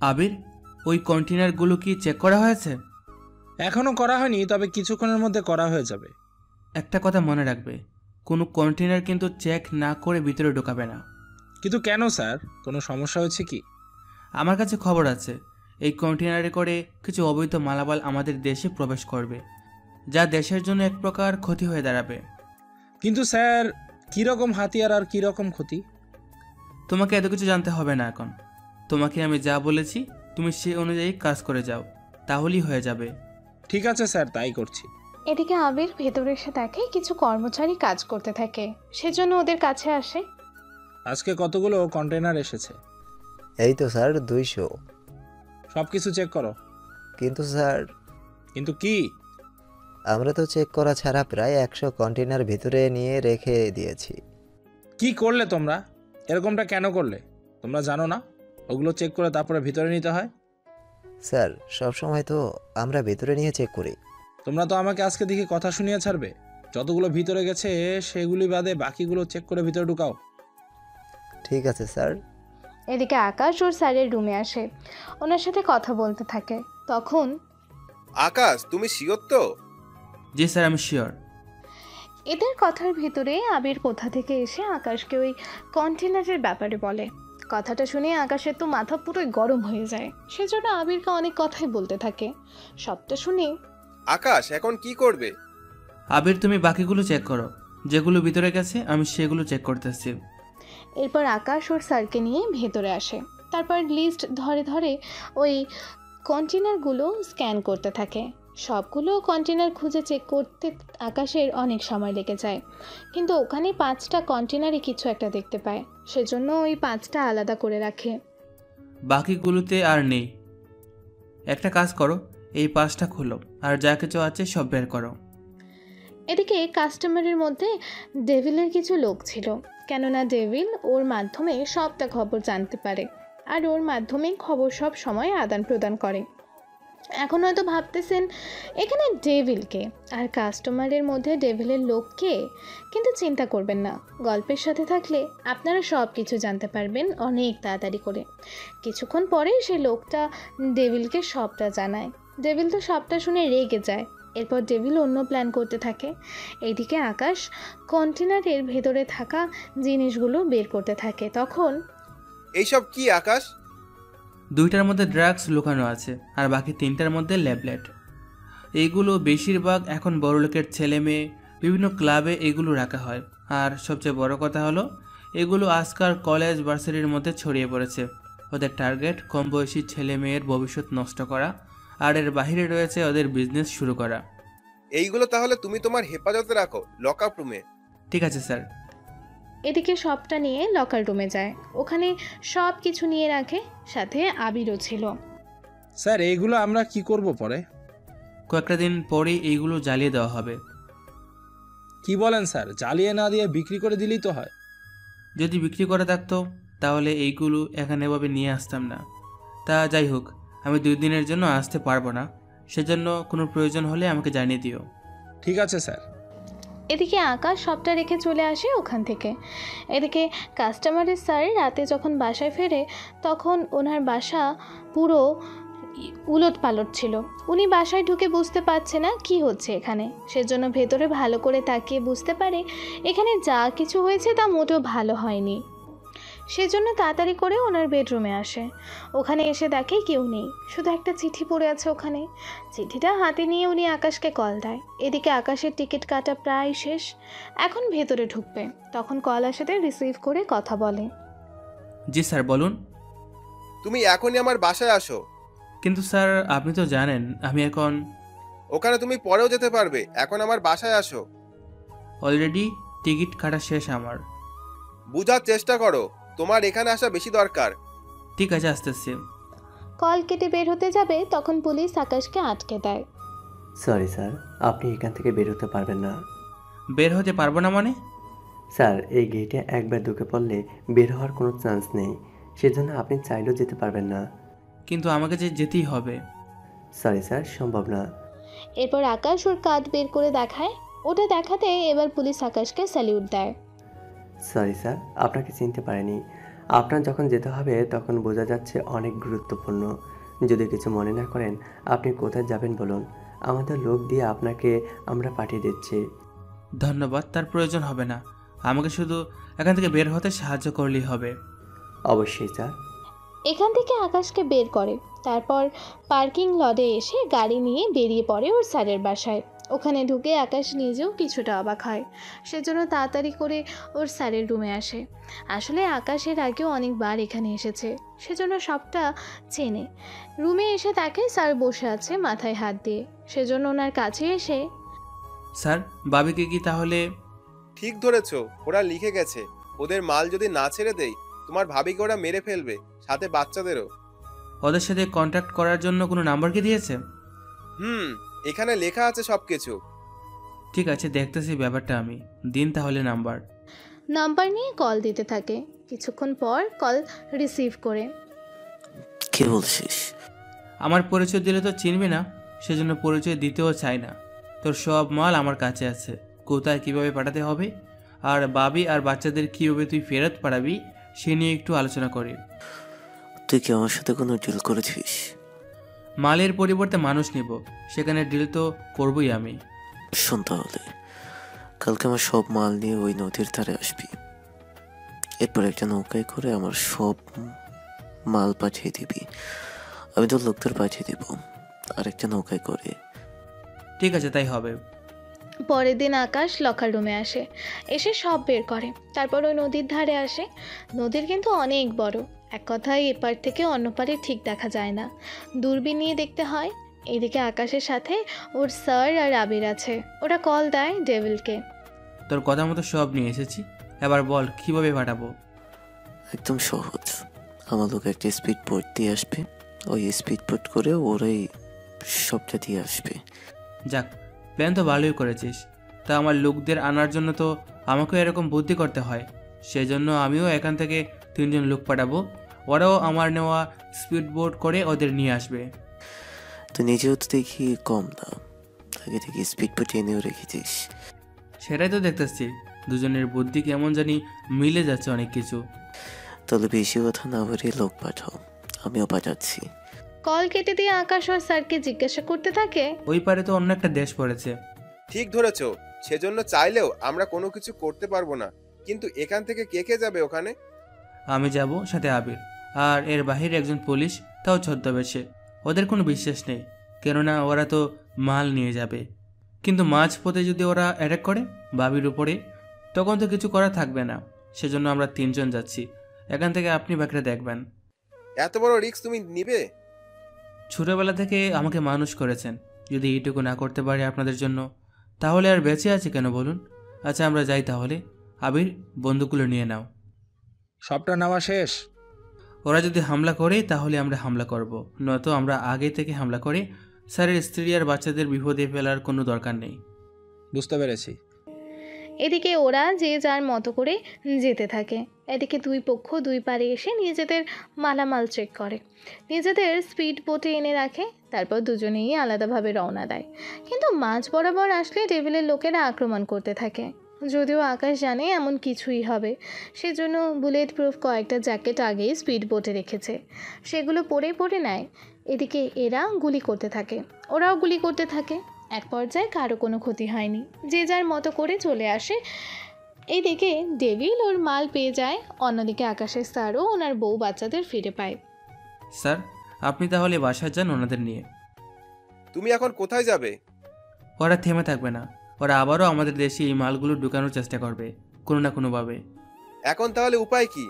আবির, ওই কন্টেনারগুলো কি চেক করা হয়েছে? এখনো করা হয়নি, তবে কিছুক্ষণের মধ্যে করা হয়ে যাবে। একটা কথা মনে রাখবে, কোনো কন্টেনার কিন্তু চেক না করে ভিতরে ঢোকাবে না। কিন্তু কেন স্যার, কোনো সমস্যা হয়েছে কি? আমার কাছে খবর আছে, এই কন্টেনারে করে কিছু অবৈধ মালামাল আমাদের দেশে প্রবেশ করবে, যা দেশের জন্য এক প্রকার ক্ষতি হয়ে দাঁড়াবে। কিন্তু স্যার, কীরকম হাতিয়ার আর কীরকম ক্ষতি? তোমাকে এত কিছু জানতে হবে না এখন। তোমাকে আমি যা বলেছি তুমি সেই অনুযায়ী কাজ করে যাও, তাহলেই হয়ে যাবে। ঠিক আছে স্যার, তাই করছি। এদিকে আবির ভেতরে এসে দেখে কিছু কর্মচারী কাজ করতে থাকে, সেজন্য ওদের কাছে আসে। আজকে কতগুলো কন্টেনার এসেছে? এই তো স্যার 200। সব কিছু চেক করো। কিন্তু স্যার, কিন্তু কি? আমরা তো চেক করা ছাড়া প্রায় 100 কন্টেনার ভিতরে নিয়ে রেখে দিয়েছি। কি করলে তোমরা? এরকমটা কেন করলে? তোমরা জানো না ওগুলো চেক করে তারপরে ভিতরে নিতে হয়? স্যার, সব সময় তো আমরা ভিতরে নিয়ে চেক করি। তোমরা তো আমাকে আজকে দেখে কথা শুনিয়ে ছাড়বে। যতগুলো ভিতরে গেছে সেগুলি বাদে বাকিগুলো চেক করে ভিতরে ঢুকাও। ঠিক আছে স্যার। এদিকে আকাশ ওর স্যারের রুমে আসে, ওনার সাথে কথা বলতে থাকে। তখন আকাশ, তুমি শিওর তো? জি স্যার, আমি শিওর। এদের কথার ভিতরে আবির কোথা থেকে এসে আকাশকে ওই কন্টেনারের ব্যাপারে বলে। কথাটা শুনে আকাশের তো মাথা পুরোই গরম হয়ে যায়, সেজন্য আবিরকে অনেক কথাই বলতে থাকে। সবটা শুনে আকাশ এখন কি করবে? আবির, তুমি বাকিগুলো চেক করো, যেগুলো ভিতরে গেছে আমি সেগুলো চেক করতেছি। এরপর আকাশ ওর স্যারকে নিয়ে ভেতরে আসে। তারপর লিস্ট ধরে ধরে ওই কন্টেনারগুলো স্ক্যান করতে থাকে। সবগুলো কন্টেনার খুঁজে চেক করতে আকাশের অনেক সময় লেগে যায়, কিন্তু ওখানে 5টা কন্টেনারে কিছু একটা দেখতে পায়, সেজন্য ওই 5টা আলাদা করে রাখে। বাকিগুলোতে আর নেই। একটা কাজ করো, এই 5টা খোলো আর যা কিছু আছে সব বের করো। এদিকে কাস্টমারের মধ্যে ডেভিলের কিছু লোক ছিল, কেননা ডেভিল ওর মাধ্যমে সবটা খবর জানতে পারে, আর ওর মাধ্যমে খবর সব সময় আদান প্রদান করে। এখন হয়তো ভাবতেছেন এখানে ডেভিলকে আর কাস্টমারের মধ্যে ডেভিলের লোককে, কিন্তু চিন্তা করবেন না, গল্পের সাথে থাকলে আপনারা সব কিছু জানতে পারবেন অনেক তাড়াতাড়ি করে। কিছুক্ষণ পরে সেই লোকটা ডেভিলকে সবটা জানায়। ডেভিল তো সবটা শুনে রেগে যায়। এরপর ডেভিল অন্য প্ল্যান করতে থাকে। এইদিকে আকাশ কন্টেনারের ভেতরে থাকা জিনিসগুলো বের করতে থাকে। তখন এইসব কি আকাশ? 2টার মধ্যে ড্রাগস লুকানো আছে আর বাকি 3টার মধ্যে ল্যাবলেট। এইগুলো বেশিরভাগ এখন বড়লোকের ছেলে মেয়ে বিভিন্ন ক্লাবে এগুলো রাখা হয়। আর সবচেয়ে বড় কথা হলো, এগুলো আজকাল কলেজ ভার্সিটির মধ্যে ছড়িয়ে পড়েছে। ওদের টার্গেট কম বয়সী ছেলে মেয়ের ভবিষ্যৎ নষ্ট করা, আর এর বাইরে রয়েছে ওদের বিজনেস শুরু করা। এইগুলো তাহলে তুমি তোমার হেফাজতে রাখো, লক আপ রুমে। ঠিক আছে স্যার। এদিকে সবটা নিয়ে লকার রুমে যায়, ওখানে সব কিছু নিয়ে রাখে, সাথে আবিরও ছিল। স্যার, এইগুলো আমরা কি করব পরে? কয়েকটা দিন পরেই এইগুলো জ্বালিয়ে দেওয়া হবে। কি বলেন স্যার? জ্বালিয়ে না দিয়ে বিক্রি করে দিলেই তো হয়। যদি বিক্রি করা থাকতো তাহলে এইগুলো এখানে এভাবে নিয়ে আসতাম না। তা যাই হোক, আমি 2 দিনের জন্য আসতে পারবো না, সেজন্য কোনো প্রয়োজন হলে আমাকে জানিয়ে দিও। ঠিক আছে স্যার। এদিকে আকাশ সবটা রেখে চলে আসে ওখান থেকে। এদিকে কাস্টমারের স্যার রাতে যখন বাসায় ফেরে, তখন ওনার বাসা পুরো উলট পালট ছিল। উনি বাসায় ঢুকে বুঝতে পারছে না কি হচ্ছে এখানে, সেজন্য ভেতরে ভালো করে তাকিয়ে বুঝতে পারে এখানে যা কিছু হয়েছে তা মোটেও ভালো হয়নি। সেজন্য তাড়াতাড়ি করে ওনার বেডরুমে আসে। ওখানে এসে দেখে কেউ নেই, শুধু একটা চিঠি পড়ে আছে ওখানে। চিঠিটা হাতে নিয়ে উনি আকাশকে কল দেয়। এদিকে আকাশের টিকিট কাটা প্রায় শেষ, এখন ভেতরে ঢুকবে। তখন কল আসাতে রিসিভ করে কথা বলে। জি স্যার, বলুন। তুমি এখনই আমার বাসায় আসো। কিন্তু স্যার, আপনি তো জানেন আমি এখন ওখানে তুমি পরেও যেতে পারবে, এখন আমার বাসায় আসো। অলরেডি টিকিট কাটা শেষ আমার। বুঝার চেষ্টা করো, তোমার এখানে আসা বেশি দরকার। ঠিক আছে, আসতেছি। কল কেটে বের হতে যাবে, তখন পুলিশ আকাশকে আটকে দেয়। সরি স্যার, আপনি এখান থেকে বের হতে পারবেন না। বের হতে পারবো না মানে? স্যার, এই গেটে একবার ঢুকে পড়লে বের হওয়ার কোনো চান্স নেই, সেজন্য আপনি চাইলেও যেতে পারবেন না। কিন্তু আমাকে যে যেতেই হবে। সরি স্যার, সম্ভব না। এরপর আকাশ ওর কার্ড বের করে দেখায়। ওটা দেখাতে এবার পুলিশ আকাশকে স্যালিউট দেয়। সরি স্যার, আপনাকে চিনতে পারিনি। আপনার যখন যেতে হবে তখন বোঝা যাচ্ছে অনেক গুরুত্বপূর্ণ। যদি কিছু মনে না করেন, আপনি কোথায় যাবেন বলুন? আমাদের লোক দিয়ে আপনাকে আমরা পাঠিয়ে দিচ্ছি। ধন্যবাদ, তার প্রয়োজন হবে না। আমাকে শুধু এখান থেকে বের হতে সাহায্য করলেই হবে। অবশ্যই স্যার। এখান থেকে আকাশকে বের করে, তারপর পার্কিং লটে এসে গাড়ি নিয়ে বেরিয়ে পড়ে ওর স্যারের বাসায়। ওখানে ঢুকে আকাশ নিজেও কিছুটা অবাক হয়, সেজন্য তাড়াতাড়ি করে ওর স্যারের রুমে আসে। আসলে আকাশের আগেও অনেকবার এখানে এসেছে, সেজন্য সবটা চেনে। রুমে এসে তাকে স্যার বসে আছে মাথায় হাত দিয়ে, সেজন্য ওনার কাছে এসে, স্যার, বাবিকে কি তাহলে? ঠিক ধরেছো, ওরা লিখে গেছে ওদের মাল যদি না ছেড়ে দেই তোমার ভাবিকে ওরা মেরে ফেলবে, সাথে বাচ্চাদেরও। ওদের সাথে কন্ট্যাক্ট করার জন্য কোনো নাম্বার কি দিয়েছে? এখানে লেখা আছে সবকিছু। ঠিক আছে, দেখতেছি ব্যাপারটা আমি। দিন তাহলে নাম্বার। নাম্বার নিয়ে কল দিতে থাকে। কিছুক্ষণ পর কল রিসিভ করে, কে বলছিস? আমার পরিচয় দিলে তো চিনবি না, সেজন্য পরিচয় দিতেও চাই না। তোর সব মাল আমার কাছে আছে, কোথায় কিভাবে পাঠাতে হবে আর বাবি আর বাচ্চাদের কীভাবে তুই ফেরত পাঠাবি সে নিয়ে একটু আলোচনা করি। তুই কি আমার সাথে কোনো ডিল করেছিস? মালের পরিবর্তে মানুষ নিব, সেখানে ডিল তো করবই আমি। শোন তাহলে, কালকে আমার সব মাল নিয়ে ওই নদীর ধারে আসবি। এরপর একটা নৌকায় করে আমার সব মাল পাঠিয়ে দিবি। আমি তো লোকদের পাঠিয়ে দিব আর একটা নৌকায় করে। ঠিক আছে, তাই হবে। পরের দিন আকাশ লকার রুমে আসে, এসে সব বের করে। তারপর ওই নদীর ধারে আসে। নদীর কিন্তু অনেক বড়, এক কথায় এপার থেকে অন্য পারে ঠিক দেখা যায় না, দূরবীন নিয়ে দেখতে হয়। এদিকে আকাশের সাথে ওর স্যার আর আবির আছে। ওরা কল দেয় ডেভিলকে। তোর কথা মতো সব নিয়ে এসেছি, এবার বল কিভাবে পাঠাবো? একদম সহজ, আমার লোক একটা স্পিড বোট দিয়ে আসবে, ওই স্পিড বোট করে ওরাই সবটা দিয়ে আসবে। যাক, প্ল্যান তো ভালোই করেছিস। তা আমার লোকদের আনার জন্য তো আমাকেও এরকম বুদ্ধি করতে হয়, সেজন্য আমিও এখান থেকে 3জন লোক পাঠাবো, ওরাও আমার নেওয়া স্পিড বোট করে ওদের নিয়ে আসবে। তো নিজেও তো দেখি কম না, আগে থেকে স্পিড বোট এনেও রেখেছিস। সেটাই তো দেখতেছি, দুজনের বুদ্ধি কেমন জানি মিলে যাচ্ছে অনেক কিছু। তাহলে বেশি কথা না বাড়িয়ে লোক পাঠাও, আমিও পাঠাচ্ছি। কল কেটে দিয়ে আকাশ ওর স্যারকে জিজ্ঞাসা করতে থাকে, ওই পারে তো অন্য একটা দেশ পড়েছে। ঠিক ধরেছো, সেজন্য চাইলেও আমরা কোনো কিছু করতে পারবো না। কিন্তু এখান থেকে কে কে যাবে ওখানে? আমি যাব, সাথে আবির, আর এর বাহিরে একজন পুলিশ, তাও ছদ্মবেশে। ওদের কোনো বিশ্বাস নেই, কেননা ওরা তো মাল নিয়ে যাবে। কিন্তু মাঝপথে যদি ওরা অ্যাটাক করে বাবির উপরে, তখন তো কিছু করা থাকবে না। সেজন্য আমরা 3জন যাচ্ছি। এখান থেকে আপনি বাকিটা দেখবেন। এত বড় রিস্ক তুমি নিবে? ছোটবেলা থেকে আমাকে মানুষ করেছেন, যদি এইটুকু না করতে পারি আপনাদের জন্য, তাহলে আর বেঁচে আছে কেন বলুন? আচ্ছা, আমরা যাই তাহলে। আবির, বন্দুকগুলো নিয়ে নাও। সবটা নেওয়া শেষ? ওরা যদি হামলা করে তাহলে আমরা হামলা করব, নয়তো আমরা আগে থেকে হামলা করে স্যারের স্ত্রী আর বাচ্চাদের বিপদে ফেলার কোনো দরকার নেই। বুঝতে পেরেছি। এদিকে ওরা যে যার মতো করে যেতে থাকে। এদিকে দুই পক্ষ দুই পারে এসে নিজেদের মালামাল চেক করে, নিজেদের স্পিড বোটে এনে রাখে। তারপর দুজনেই আলাদাভাবে রওনা দেয়। কিন্তু মাঝ বরাবর আসলে টেবিলের লোকেরা আক্রমণ করতে থাকে। যদিও আকাশ জানে এমন কিছুই হবে, সেজন্য বুলেট প্রুফ কয়েকটা জ্যাকেট আগেই স্পিড বোটে রেখেছে, সেগুলো পরে নেয়। এদিকে এরা গুলি করতে থাকে, ওরাও গুলি করতে থাকে। এক পর্যায়ে কারো কোনো ক্ষতি হয়নি, যে যার মতো করে চলে আসে। এইদিকে ডেভিল ওর মাল পেয়ে যায়, অন্যদিকে আকাশের স্যারও ওনার বউ বাচ্চাদের ফিরে পায়। স্যার, আপনি তাহলে বাসায় যান ওনাদের নিয়ে। তুমি এখন কোথায় যাবে? ওরা থেমে থাকবে না, ওরা আবারও আমাদের দেশে এই মালগুলো ঢুকানোর চেষ্টা করবে কোনো না কোনোভাবে। এখন তাহলে উপায় কি?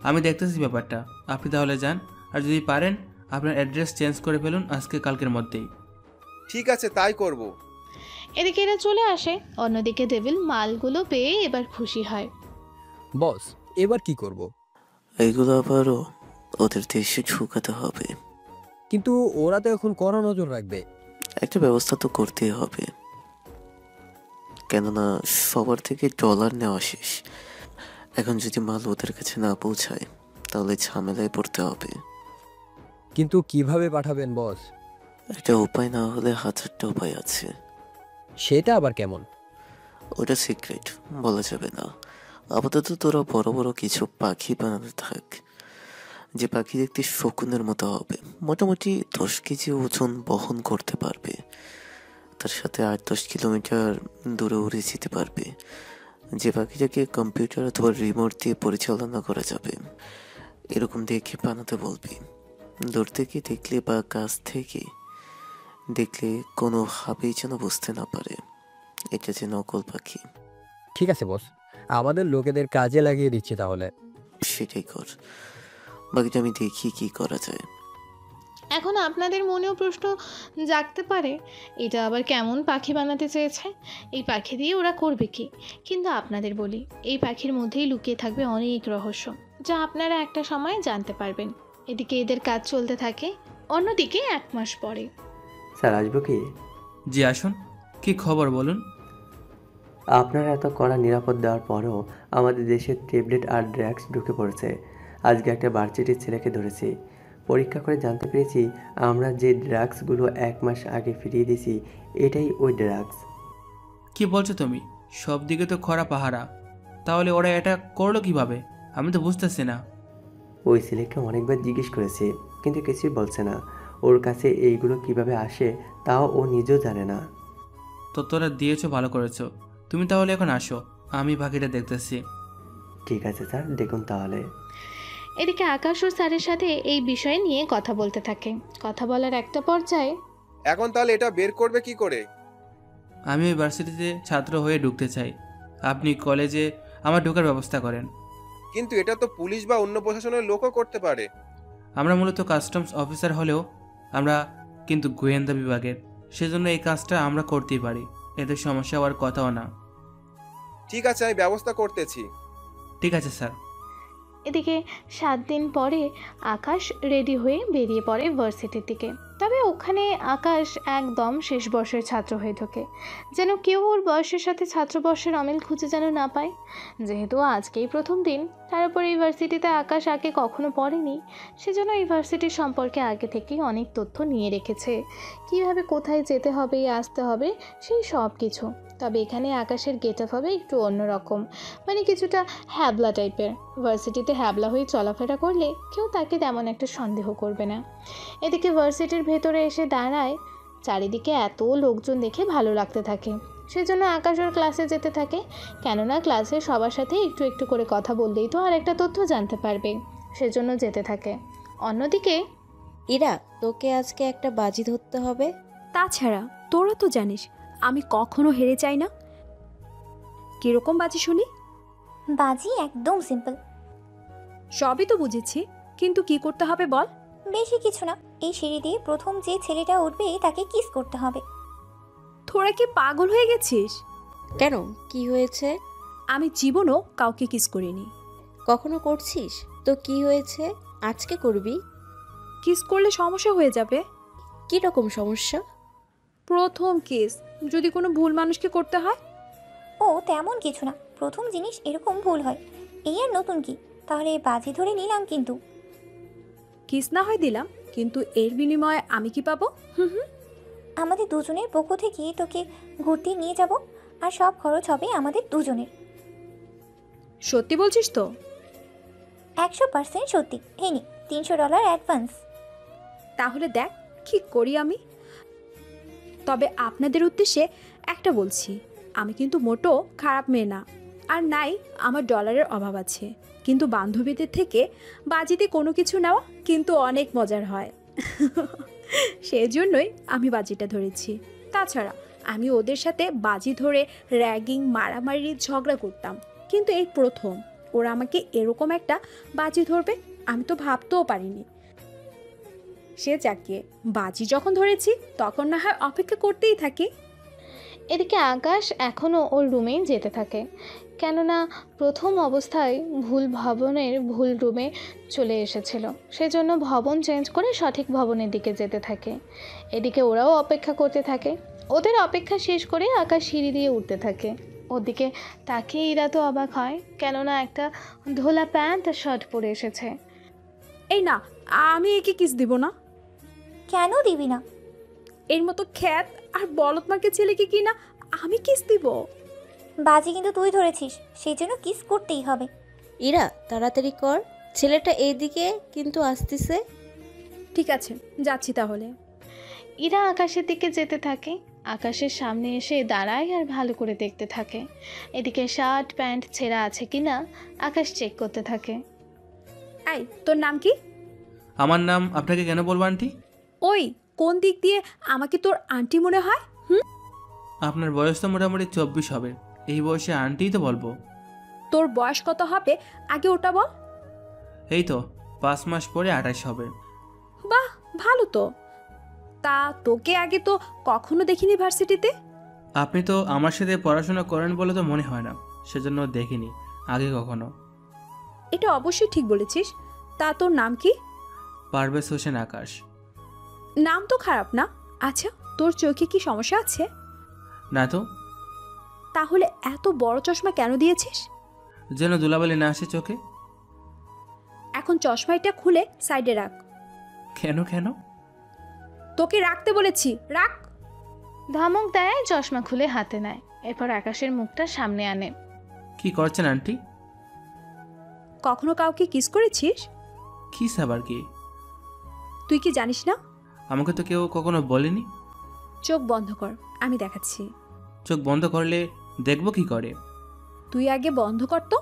আমি দেখতেছি ব্যাপারটা, আপনি তাহলে যান। আর যদি পারেন আপনার অ্যাড্রেস চেঞ্জ করে ফেলুন আজকে কালকের মধ্যেই। ঠিক আছে, তাই করব। এদিকে এরা চলে আসে। অন্যদিকে ডেভিল মালগুলো পেয়ে এবার খুশি হয়। বস, এবার কি করব? এইগুলো আবারও ওদের দেশে ঢুকাতে হবে। কিন্তু ওরা তো এখন কড়া নজর রাখবে। একটা ব্যবস্থা তো করতেই হবে, কেননা সবার থেকে ডলার নেওয়া শেষ। এখন যদি মাল ওদের কাছে না পৌঁছায় তাহলে ঝামেলায় পড়তে হবে। কিন্তু কিভাবে পাঠাবেন বস? একটা উপায় না হলে 1000টা উপায় আছে। সেটা আবার কেমন? ওটা সিক্রেট, বলা যাবে না। আপাতত তোরা বড় বড় কিছু পাখি বানাতে থাক, যে পাখি দেখতে শকুনের মতো হবে, মোটামুটি 10 কেজি ওজন বহন করতে পারবে, তার সাথে 8-10 কিলোমিটার দূরে উড়ে যেতে পারবে, যে পাখিটাকে কম্পিউটার অথবা রিমোট দিয়ে পরিচালনা করা যাবে, এরকম দেখে বানাতে বলবি। দূর থেকে দেখলে বা কাছ থেকে দেখলে কোনোভাবেই যেন বুঝতে না পারে এটা যে নকল পাখি। ঠিক আছে বস, আমাদের লোকেদের কাজে লাগিয়ে দিচ্ছি তাহলে। সেটাই কর, বাকিটা আমি দেখি কি করা যায়। এখন আপনাদের মনেও প্রশ্ন জাগতে পারে, এটা আবার কেমন পাখি বানাতে চেয়েছে, এই পাখি দিয়ে ওরা করবে কি? কিন্তু আপনাদের বলি, এই পাখির মধ্যেই লুকিয়ে থাকবে অনেক রহস্য, যা আপনারা একটা সময় জানতে পারবেন। এদিকে এদের কাজ চলতে থাকে, অন্যদিকে 1 মাস পরে। স্যার আসবো কি? জি আসুন, কি খবর বলুন। আপনারা এত কড়া নিরাপদ দেওয়ার পরেও আমাদের দেশে ট্যাবলেট আর ড্রাগস ঢুকে পড়েছে। আজকে একটা ভার্সিটির ছেলেকে ধরেছি। পরীক্ষা করে জানতে পেরেছি আমরা যে ড্রাগসগুলো 1 মাস আগে ফিরিয়ে দিয়েছি এটাই ওই ড্রাগস। কি বলছো তুমি? সব দিকে তো খরা পাহারা, তাহলে ওরা এটা করলো কিভাবে? আমি তো বুঝতেছি না। ওই ছেলেকে অনেকবার জিজ্ঞেস করেছি কিন্তু কিছুই বলছে না। ওর কাছে এইগুলো কিভাবে আসে তাও ও নিজেও জানে না। তো তোরা দিয়েছো, ভালো করেছো। তুমি তাহলে এখন আসো, আমি বাকিটা দেখতেছি। ঠিক আছে স্যার, দেখুন তাহলে। এদিকে আকাশ ও স্যারের সাথে এই বিষয় নিয়ে কথা বলতে থাকে। কথা বলার একটা পর্যায়ে, এখন তাহলে এটা বের করবে কি করে? আমি ওই ভার্সিটিতে ছাত্র হয়ে ঢুকতে চাই, আপনি কলেজে আমার ঢোকার ব্যবস্থা করেন। কিন্তু এটা তো পুলিশ বা অন্য প্রশাসনের লোকও করতে পারে। আমরা মূলত কাস্টমস অফিসার হলেও আমরা কিন্তু গোয়েন্দা বিভাগের, সেজন্য এই কাজটা আমরা করতেই পারি, এতে সমস্যা হওয়ার কথাও না। ঠিক আছে, আমি ব্যবস্থা করতেছি। ঠিক আছে স্যার। এদিকে 7 দিন পরে আকাশ রেডি হয়ে বেরিয়ে পড়ে ভার্সিটির দিকে। তবে ওখানে আকাশ একদম শেষ বর্ষের ছাত্র হয়ে ঢোকে, যেন কেউ ওর বয়সের সাথে ছাত্রবর্ষের অমিল খুঁজে যেন না পায়। যেহেতু আজকেই প্রথম দিন, তার উপর এই ভার্সিটিতে আকাশ আগে কখনো পড়েনি, সেজন্য এই ভার্সিটির সম্পর্কে আগে থেকেই অনেক তথ্য নিয়ে রেখেছে, কিভাবে কোথায় যেতে হবে, আসতে হবে, সেই সব কিছু। তবে এখানে আকাশের গেট আপ হবে একটু অন্যরকম, মানে কিছুটা হ্যাবলা টাইপের। ভার্সিটিতে হ্যাবলা হয়ে চলাফেরা করলে কেউ তাকে তেমন একটা সন্দেহ করবে না। এদিকে ভার্সিটির ভেতরে এসে দাঁড়ায়, চারিদিকে এত লোকজন দেখে ভালো লাগতে থাকে। সেজন্য আকাশ ওর ক্লাসে যেতে থাকে, কেননা ক্লাসে সবার সাথে একটু একটু করে কথা বললেই তো আর একটা তথ্য জানতে পারবে, সেজন্য যেতে থাকে। অন্যদিকে ইরা, তোকে আজকে একটা বাজি ধরতে হবে। তাছাড়া তোরা তো জানিস আমি কখনো হেরে যাই না। কিরকম বাজি শুনি? বাজি একদম সিম্পল। সবই তো বুঝেছি, কিন্তু কি করতে হবে বল। বেশি কিছু না, এই সিঁড়ি দিয়ে প্রথম যে ছেলেটা উঠবে তাকে কিস করতে হবে। তোরা কি পাগল হয়ে গেছিস? কেন, কি হয়েছে? আমি জীবনও কাউকে কিস করিনি। কখনো করছিস? তো কি হয়েছে, আজকে করবি? কিস করলে সমস্যা হয়ে যাবে। কি রকম সমস্যা? প্রথম কিস যদি কোনো ভুল মানুষকে করতে হয়। ও তেমন কিছু না, প্রথম জিনিস এরকম ভুল হয়, এই আর নতুন কি? তাহলে বাজি ধরে নিলাম, কিন্তু কিস না হয় দিলাম, কিন্তু এর বিনিময়ে আমি কি পাবো? আমাদের দুজনের পক্ষ থেকে তোকে ঘুরতে নিয়ে যাব, আর সব খরচ হবে আমাদের দুজনের। সত্যি বলছিস তো? 100% সত্যি। এই নে $300 অ্যাডভান্স। তাহলে দেখ কি করি আমি। তবে আপনাদের উদ্দেশ্যে একটা বলছি, আমি কিন্তু মোটো খারাপ মেয়ে না, আর নাই আমার ডলারের অভাব আছে, কিন্তু বান্ধবীদের থেকে বাজিতে কোনো কিছু নেওয়া কিন্তু অনেক মজার হয়। সেজন্যই আমি বাজিটা ধরেছি। তাছাড়া আমি ওদের সাথে বাজি ধরে র্যাগিং, মারামারি, ঝগড়া করতাম, কিন্তু এই প্রথম ওরা আমাকে এরকম একটা বাজি ধরবে আমি তো ভাবতেও পারিনি। সে যাকে, বাজি যখন ধরেছি তখন না হয় অপেক্ষা করতেই থাকি। এদিকে আকাশ এখনও ওর রুমেই যেতে থাকে, কেননা প্রথম অবস্থায় ভুল ভবনের ভুল রুমে চলে এসেছিল, সেজন্য ভবন চেঞ্জ করে সঠিক ভবনের দিকে যেতে থাকে। এদিকে ওরাও অপেক্ষা করতে থাকে। ওদের অপেক্ষা শেষ করে আকাশ সিঁড়ি দিয়ে উঠতে থাকে। ওদিকে তাকে এরা তো অবাক হয়, কেননা একটা ধোলা প্যান্ট আর শার্ট পরে এসেছে। এই না, আমি একে কিস দিব না। কেন দিবি না? এর মতো খ্যাত আর বলদ মার্কে ছেলেকে কি না আমি কিস দিব? বাজি কিন্তু তুই ধরেছিস, সেই জন্য কিস করতেই হবে। ইরা তাড়াতাড়ি কর, ছেলেটা এইদিকে কিন্তু আসতেছে। ঠিক আছে, যাচ্ছি তাহলে। ইরা আকাশের দিকে যেতে থাকে, আকাশের সামনে এসে দাঁড়ায় আর ভালো করে দেখতে থাকে। এদিকে শার্ট প্যান্ট ছেঁড়া আছে কিনা আকাশ চেক করতে থাকে। এই, তোর নাম কি? আমার নাম আপনাকে কেন বলবো আন্টি? ওই কোন দিক দিয়ে আমাকে তোর আন্টি মনে হয়? আপনার বয়স তো মোটামুটি 24 হবে, এই বয়সে আন্টিই তো বলবো। তোর বয়স কত হবে আগে ওটা বল। এই তো 5 মাস পরে 28 হবে। বাহ, ভালো তো। তা তোকে আগে তো কখনো দেখিনি ভার্সিটিতে। আপনি তো আমার সাথে পড়াশোনা করেন বলে তো মনে হয় না, সেজন্য দেখিনি আগে কখনো। এটা অবশ্যই ঠিক বলেছিস। তা তোর নাম কি? পারভেজ হোসেন আকাশ। নাম তো খারাপ না। আচ্ছা, তোর চোখে কি সমস্যা আছে? না তো। তাহলে এত বড় চশমা কেন দিয়েছিস? যেন ধুলাবালি না আসে চোখে। এখন চশমাটা খুলে সাইডে রাখ। কেন কেন? তোকে রাখতে বলেছি, রাখ। ধমক দেয়, চশমা খুলে হাতে নেয়, এরপর আকাশের মুখটা সামনে আনে। কি করছেন আন্টি? কখনো কাউকে কিস করেছিস? কিস আবার কি? তুই কি জানিস না? আমাকে তো কেউ কখনো বলেনি। চোখ বন্ধ কর, আমি দেখাচ্ছি। চোখ বন্ধ করলে দেখবো কি করে? তুই আগে বন্ধ কর তো।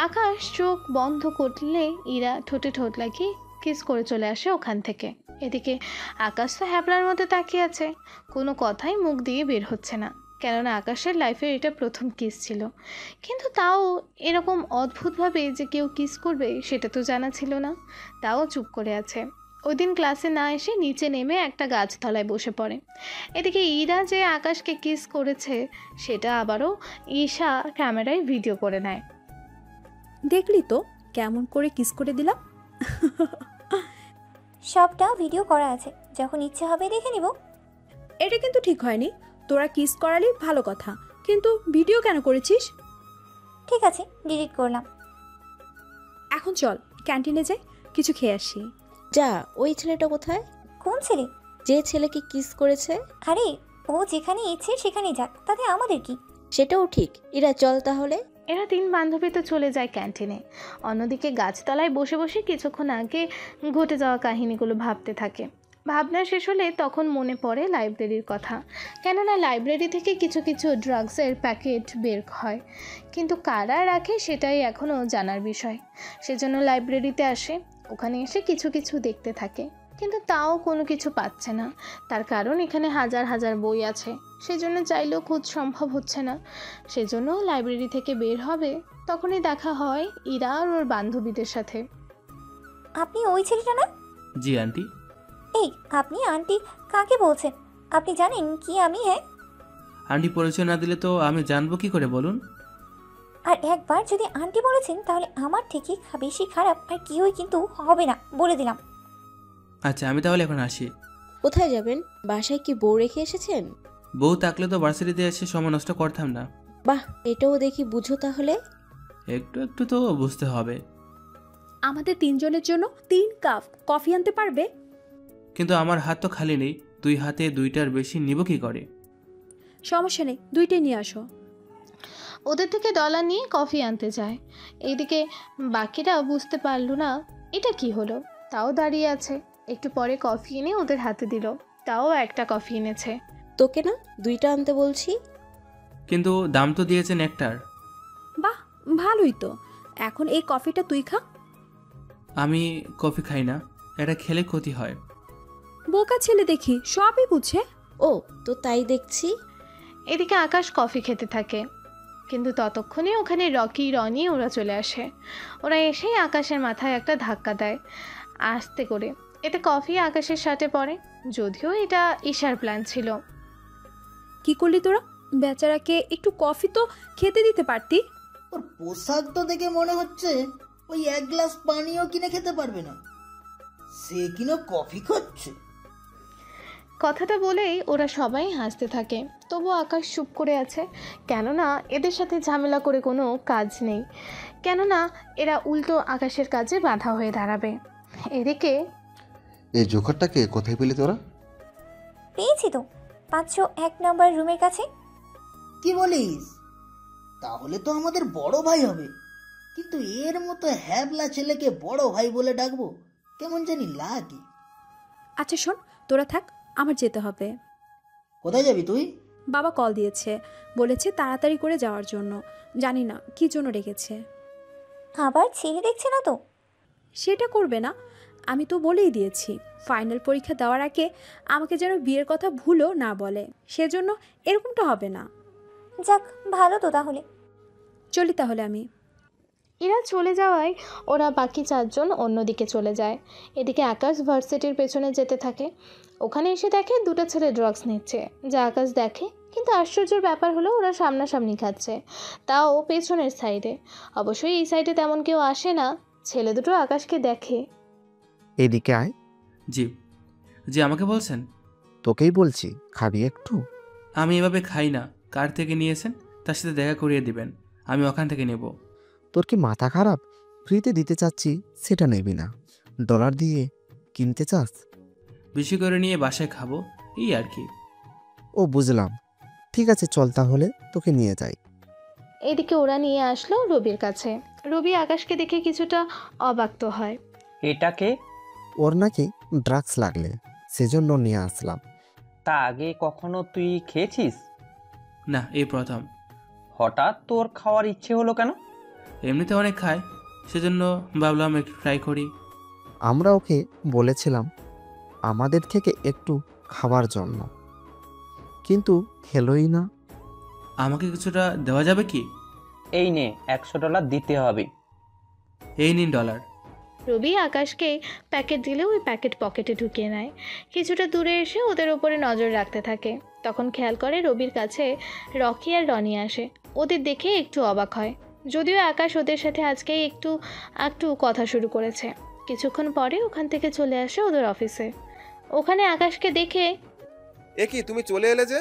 আকাশ চোখ বন্ধ করলে ইরা ঠোঁটে ঠোঁট লাগিয়ে কিস করে চলে আসে ওখান থেকে। এদিকে আকাশ তো হ্যাবলার মধ্যে তাকিয়ে আছে, কোনো কথাই মুখ দিয়ে বের হচ্ছে না, কেননা আকাশের লাইফে এটা প্রথম কিস ছিল। কিন্তু তাও এরকম অদ্ভুতভাবে যে কেউ কিস করবে সেটা তো জানা ছিল না, তাও চুপ করে আছে। ওই দিন ক্লাসে না এসে নিচে নেমে একটা গাছতলায় বসে পড়ে। এদিকে ইরা যে আকাশকে কিস করেছে সেটা আবারও ঈশা ক্যামেরায় ভিডিও করে নেয়। দেখলি তো কেমন করে কিস করে দিলাম। সবটা ভিডিও করা আছে, যখন ইচ্ছে হবে দেখে নিব। এটা কিন্তু ঠিক হয়নি। তোরা কিস করালি ভালো কথা, কিন্তু ভিডিও কেন করেছিস? ঠিক আছে, ডিলিট করলাম। এখন চল ক্যান্টিনে যাই, কিছু খেয়ে আসি। যা, ওই ছেলেটা কোথায়? কোন ছেলে? যে ছেলেকে কিস করেছে। আরে ও যেখানে ইচ্ছে সেখানেই যাক, তাতে আমাদের কি? সেটাও ঠিক। ইরা চল তাহলে। এরা 3 বান্ধবী তো চলে যায় ক্যান্টিনে। অন্যদিকে গাছতলায় বসে বসে কিছুক্ষণ আগে ঘটে যাওয়া কাহিনীগুলো ভাবতে থাকে। ভাবনা শেষ হলে তখন মনে পড়ে লাইব্রেরির কথা, কেননা লাইব্রেরি থেকে কিছু কিছু ড্রাগসের প্যাকেট বের হয়, কিন্তু কারা রাখে সেটাই এখনও জানার বিষয়। সেজন্য লাইব্রেরিতে আসে, ওখানে এসে কিছু কিছু দেখতে থাকে, কিন্তু তাও কোনো কিছু পাচ্ছে না। তার কারণ এখানে হাজার হাজার বই আছে, সেজন্য চাইলেও খোঁজ সম্ভব হচ্ছে না। সেজন্য লাইব্রেরি থেকে বের হবে, তখনই দেখা হয় ইরা আর ওর বান্ধবীদের সাথে। আপনি ওই ছেলেটা না? জি আন্টি। এই আপনি আন্টি কাকে বলছেন? আপনি জানেন কি আমি? হ্যাঁ, আন্টি পরিচয় না দিলে তো আমি জানবো কি করে বলুন? আর একবার যদি আন্টি বলেছেন তাহলে আমার থেকে বেশি খারাপ আর কেউই কিন্তু হবে না, বলে দিলাম। আচ্ছা আমি তাহলে এখন আসি। কোথায় যাবেন? বাসায় কি বউ রেখে এসেছেন? বউ থাকলে তো ভার্সিটিতে এসে সময় নষ্ট করতাম না। বাহ, এটাও দেখি বুঝো তাহলে। একটু একটু তো বুঝতে হবে। আমাদের 3 জনের জন্য 3 কাপ কফি আনতে পারবে? কিন্তু আমার হাত তো খালি নেই, 2 হাতে 2টার বেশি নিব কি করে? সমস্যা নেই, 2টাই নিয়ে আসো। ওদের থেকে ডলার নিয়ে কফি আনতে যায়। এইদিকে বাকিরা বুঝতে পারলো না এটা কি হলো, তাও দাঁড়িয়ে আছে। একটু পরে কফি এনে ওদের হাতে দিল, তাও একটা কফি এনেছে। তোকে না 2টা আনতে বলছি। কিন্তু দাম তো দিয়েছেন একটার। বাহ, ভালোই তো। এখন এই কফিটা তুই খা। আমি কফি খাই না, এটা খেলে ক্ষতি হয়। বোকা ছেলে দেখি, সবই বুঝে। ও তো তাই দেখছি। এদিকে আকাশ কফি খেতে থাকে, কিন্তু ততক্ষণে ওখানে রকি রনি ওরা চলে আসে। ওরা এসেই আকাশের মাথায় একটা ধাক্কা দেয় আস্তে করে, এতে কফি আকাশের শার্টে পড়ে। যদিও এটা ঈশার প্ল্যান ছিল। কি করলি তোরা? বেচারাকে একটু কফি তো খেতে দিতে পারতি। ওর পোশাক তো দেখে মনে হচ্ছে ওই 1 গ্লাস পানিও কিনে খেতে পারবে না, সে কিনা কফি খাচ্ছে। কথাটা বলেই ওরা সবাই হাসতে থাকে, তবু আকাশ চুপ করে আছে, কেননা এদের সাথে ঝামেলা করে কোনো কাজ নেই, কেননা এরা উল্টো আকাশের কাজে বাধা হয়ে দাঁড়াবে। এদিকে এই জোকারটাকে কোথায় পেলি তোরা? পেয়েছি তো, 501 নম্বর রুমের কাছে। কি বলিস? তাহলে তো আমাদের বড় ভাই হবে। কিন্তু এর মতো হ্যাবলা ছেলেকে বড় ভাই বলে ডাকবো কেমন জানি লাগে। আচ্ছা শোন, তোরা থাক, আমার যেতে হবে। কোথায় যাবি তুই? বাবা কল দিয়েছে, বলেছে তাড়াতাড়ি করে যাওয়ার জন্য। জানি না কি জন্য রেখেছে। আবার ছেলে দেখছে না তো? সেটা করবে না, আমি তো বলেই দিয়েছি ফাইনাল পরীক্ষা দেওয়ার আগে আমাকে যেন বিয়ের কথা ভুলো না বলে, সেজন্য এরকমটা হবে না। যাক, ভালো তো তাহলে। চলি তাহলে আমি। এরা চলে যাওয়ায় ওরা বাকি চারজন অন্যদিকে চলে যায়। এদিকে আকাশ ভার্সিটির পেছনে যেতে থাকে। ওখানে এসে দেখে দুটো ছেলে ড্রাগস নিচ্ছে, যা আকাশ দেখে। কিন্তু আশ্চর্যের ব্যাপার হলো ওরা সামনাসামনি খাচ্ছে, তাও পেছনের সাইডে। অবশ্যই এই সাইডে তেমন কেউ আসে না। ছেলে দুটো আকাশকে দেখে। এদিকে আয়। জি জি, আমাকে বলছেন? তোকেই বলছি, খাবি একটু? আমি এভাবে খাই না। কার থেকে নিয়েছেন তার সাথে দেখা করিয়ে দিবেন, আমি ওখান থেকে নেব। তোর কি মাথা খারাপ? ফ্রিতে দিতে চাচ্ছি, সেটা নেবি না। ডলার দিয়ে কিনতে চাস? বেশি করে নিয়ে বাসায় খাবো, এই আর কি। ও বুঝলাম, ঠিক আছে চল তাহলে তোকে নিয়ে যাই। এদিকে ওরা নিয়ে আসলো রবির কাছে। রবি আকাশকে দেখে কিছুটা অবাক তো হয়। এটাকে? ওর নাকি ড্রাগস লাগলে, সেজন্য নিয়ে আসলাম। তা আগে কখনো তুই খেয়েছিস? না, এই প্রথম। হঠাৎ তোর খাওয়ার ইচ্ছে হলো কেন? এমনিতে অনেক খায়, সেজন্য ভাবলাম একটু ট্রাই করি। আমরা ওকে বলেছিলাম আমাদের থেকে একটু খাবার জন্য, কিন্তু খেলোই না। আমাকে কিছুটা দেওয়া যাবে কি? এই নে, $100 দিতে হবে। এই নিন ডলার। রবি আকাশকে প্যাকেট দিলে ওই প্যাকেট পকেটে ঢুকিয়ে নেয়। কিছুটা দূরে এসে ওদের ওপরে নজর রাখতে থাকে। তখন খেয়াল করে রবির কাছে রকি আর রনি আসে। ওদের দেখে একটু অবাক হয়, যদিও আকাশ ওদের সাথে আজকেই একটু একটু কথা শুরু করেছে। কিছুক্ষণ পরে ওখান থেকে চলে আসে ওদের অফিসে। ওখানে আকাশকে দেখে, এ কি তুমি চলে এলে যে?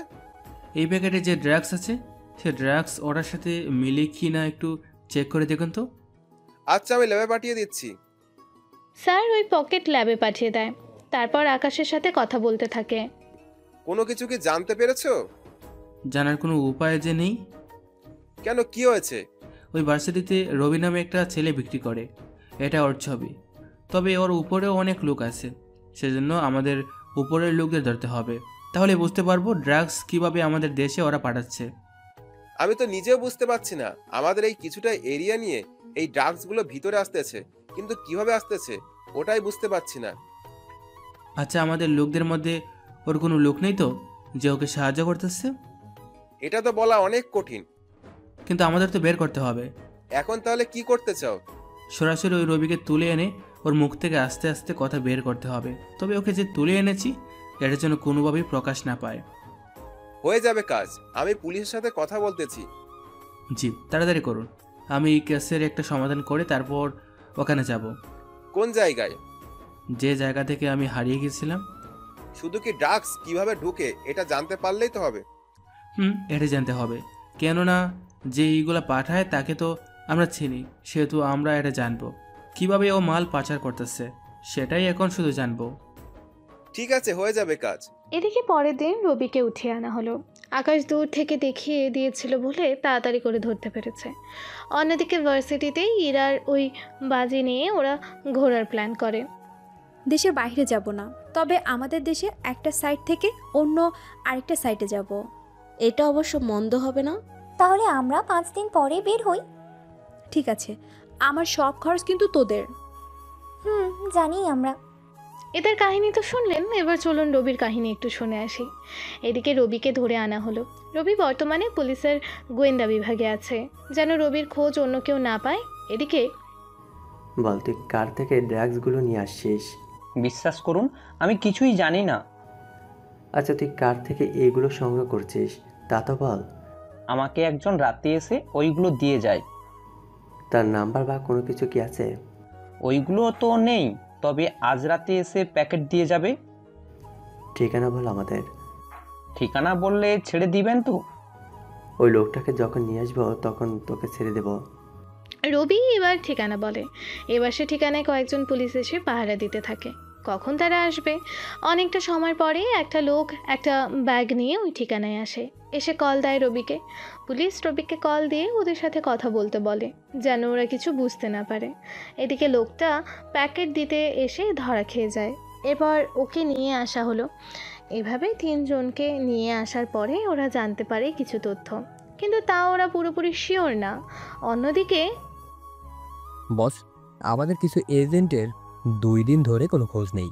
এই প্যাকেটে যে ড্রাগস আছে সে ড্রাগস ওটার সাথে মিলে কি না একটু চেক করে দেখুন তো। আচ্ছা, আমি ল্যাবে পাঠিয়ে দিচ্ছি। স্যার ওই পকেট ল্যাবে পাঠিয়ে দেয়। তারপর আকাশের সাথে কথা বলতে থাকে। কোনো কিছু কি জানতে পেরেছো? জানার কোনো উপায় যে নেই। কেন, কি হয়েছে? ওই ভার্সিটিতে রবি নামে একটা ছেলে বিক্রি করে, এটা ওর ছবি। তবে ওর উপরেও অনেক লোক আছে, সেজন্য আমাদের উপরের লোকদের ধরতে হবে, তাহলে বুঝতে পারবো ড্রাগস কিভাবে আমাদের দেশে ওরা পাঠাচ্ছে। আমি তো নিজেও বুঝতে পারছি না। আমাদের এই কিছুটা এরিয়া নিয়ে এই ড্রাগসগুলো ভিতরে আসতেছে, কিন্তু কিভাবে আসতেছে ওটাই বুঝতে পারছি না। আচ্ছা, আমাদের লোকদের মধ্যে ওর কোনো লোক নেই তো যে ওকে সাহায্য করতেছে? এটা তো বলা অনেক কঠিন। কিন্তু আমাদের তো বের করতে হবে। এখন তাহলে কি করতে চাও? সরাসরি ওই রবিকে তুলে এনে ওর মুখ থেকে আস্তে আস্তে কথা বের করতে হবে। তবে ওকে যে তুলে এনেছি এটার জন্য কোনোভাবেই প্রকাশ না পায়। হয়ে যাবে কাজ, আমি পুলিশের সাথে কথা বলতেছি। জি, তাড়াতাড়ি করুন। আমি এই কেসের একটা সমাধান করে তারপর ওখানে যাব। কোন জায়গায়? যে জায়গা থেকে আমি হারিয়ে গেছিলাম। শুধু কি ড্রাগস কিভাবে ঢুকে এটা জানতে পারলেই তো হবে। এটা জানতে হবে, কেননা যে এইগুলা পাঠায় তাকে তো আমরা চিনি, সেহেতু আমরা এটা জানবো কিভাবে ও মাল পাচার করতেছে, সেটাই এখন শুধু জানবো। ঠিক আছে, হয়ে যাবে কাজ। এদিকে পরের দিন রবিকে উঠিয়ে আনা হলো। আকাশ দূর থেকে দেখিয়ে দিয়েছিল বলে তাড়াতাড়ি করে ধরতে পেরেছে। অন্যদিকে ভার্সিটিতেই ইরার ওই বাজি নিয়ে ওরা ঘোরার প্ল্যান করে। দেশের বাইরে যাব না, তবে আমাদের দেশে একটা সাইড থেকে অন্য আরেকটা সাইডে যাব। এটা অবশ্য মন্দ হবে না। তাহলে আমরা 5 দিন পরে বের হই। ঠিক আছে, আমার সব খরচ কিন্তু তোদের। জানি আমরা। এদের কাহিনী তো শুনলেন, এবার চলুন রবির কাহিনী একটু শুনে আসি। এদিকে রবিকে ধরে আনা হলো। রবি বর্তমানে পুলিশের গোয়েন্দা বিভাগে আছে, যেন রবির খোঁজ অন্য কেউ না পায়। এদিকে বল, তুই কার থেকে ড্রাগসগুলো নিয়ে আসছিস? বিশ্বাস করুন, আমি কিছুই জানি না। আচ্ছা, তুই কার থেকে এগুলো সংগ্রহ করছিস তা তো বল। আমাকে একজন রাতে এসে ওইগুলো দিয়ে যায়। তার নাম্বার বা কোনো কিছু কি আছে? ওইগুলো তো নেই, তবে আজ রাতে এসে প্যাকেট দিয়ে যাবে। ঠিকানা বল আমাদের। ঠিকানা বললে ছেড়ে দিবেন তো? ওই লোকটাকে যখন নিয়ে আসবো তখন তোকে ছেড়ে দেব। রবি এবার ঠিকানা বলে। এবার সে ঠিকানায় কয়েকজন পুলিশ এসে পাহারা দিতে থাকে। কখন তারা আসবে। অনেকটা সময় পরে একটা লোক একটা ব্যাগ নিয়ে ওই ঠিকানায় আসে, এসে কল দেয় রবিকে। পুলিশ রবিকে কল দিয়ে ওদের সাথে কথা বলতে বলে, যেন ওরা কিছু বুঝতে না পারে। এদিকে লোকটা প্যাকেট দিতে এসে ধরা খেয়ে যায়। এবার ওকে নিয়ে আসা হলো। এভাবে 3 জনকে নিয়ে আসার পরে ওরা জানতে পারে কিছু তথ্য, কিন্তু তাও ওরা পুরোপুরি শিওর না। অন্যদিকে বস, আমাদের কিছু এজেন্টের 2 দিন ধরে কোনো খোঁজ নেই।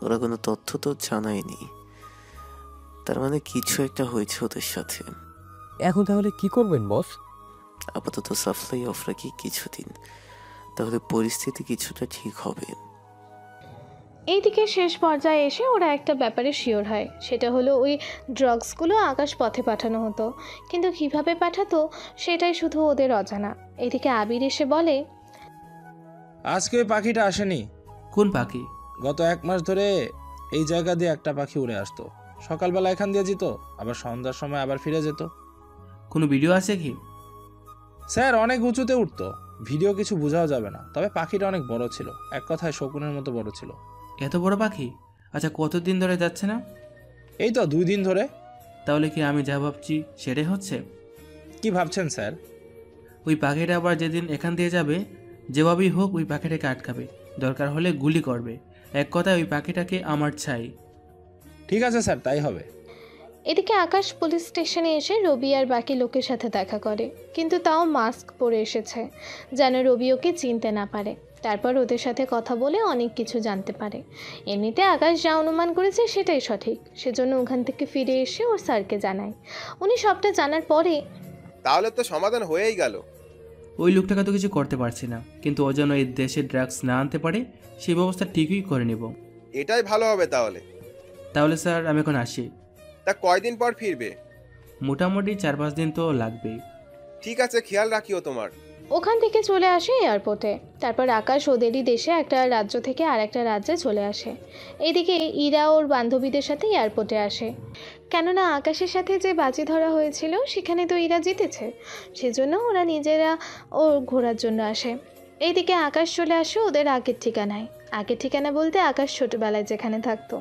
ওরা কোনো তথ্য তো জানায়নি, তার মানে কিছু একটা হয়েছে ওদের সাথে। এখন তাহলে কি করবেন বস? আপাতত সাপ্লাই অফ রাখি কিছুদিন, তাহলে পরিস্থিতি কিছুটা ঠিক হবে। এইদিকে শেষ পর্যায়ে এসে ওরা একটা ব্যাপারে শিওর হয়, সেটা হলো ওই ড্রাগসগুলো আকাশ পথে পাঠানো হতো, কিন্তু কিভাবে পাঠাতো সেটাই শুধু ওদের অজানা। এদিকে আবির এসে বলে, আজকে ওই পাখিটা আসেনি। কোন পাখি? গত 1 মাস ধরে এই জায়গা দিয়ে একটা পাখি উড়ে আসতো। সকালবেলা এখান দিয়ে যেত, আবার সন্ধ্যার সময় আবার ফিরে যেত। কোনো ভিডিও আছে কি? স্যার, অনেক উঁচুতে উঠতো, ভিডিও কিছু বোঝাও যাবে না, তবে পাখিটা অনেক বড় ছিল, এক কথায় শকুনের মতো বড় ছিল। এত বড় পাখি? আচ্ছা, কতদিন ধরে যাচ্ছে না? এই তো 2 দিন ধরে। তাহলে কি আমি যা ভাবছি সেটাই হচ্ছে? কি ভাবছেন স্যার? ওই পাখিটা আবার যেদিন এখান দিয়ে যাবে, যেভাবেই হোক ওই পাখিটাকে আটকাবে, দরকার হলে গুলি করবে। এক কথায় ওই পাখিটাকে আমার চাই। ঠিক আছে স্যার, তাই হবে। এদিকে আকাশ পুলিশ স্টেশনে এসে রবি আর বাকি লোকের সাথে দেখা করে, কিন্তু তাও মাস্ক পরে এসেছে, যেন রবি ওকে চিনতে না পারে। তারপর ওদের সাথে কথা বলে অনেক কিছু জানতে পারে। এমনিতে আকাশ যা অনুমান করেছে সেটাই সঠিক, সেজন্য ওখান থেকে ফিরে এসে ওর স্যারকে জানায়। উনি সবটা জানার পরে, তাহলে তো সমাধান হয়েই গেল। ওই লোকটাকে তো কিছু করতে পারছি না, কিন্তু ও যেন এই দেশে ড্রাগস না আনতে পারে সেই ব্যবস্থা ঠিকই করে নেব। এটাই ভালো হবে তাহলে। তাহলে স্যার আমি এখন আসি। তা কয়দিন পর ফিরবে? মোটামুটি 4-5 দিন তো লাগবেই। ঠিক আছে, খেয়াল রাখিও তোমার। ওখান থেকে চলে আসে এয়ারপোর্টে। তারপর আকাশ ওদেরই দেশে একটা রাজ্য থেকে আর একটা রাজ্যে চলে আসে। এদিকে ইরা ওর বান্ধবীদের সাথে এয়ারপোর্টে আসে, কেননা আকাশের সাথে যে বাজি ধরা হয়েছিল সেখানে তো ইরা জিতেছে, সেজন্য ওরা নিজেরা ওর ঘোরার জন্য আসে। এইদিকে আকাশ চলে আসে ওদের আগের ঠিকানায়। আগের ঠিকানা বলতে আকাশ ছোটোবেলায় যেখানে থাকতো,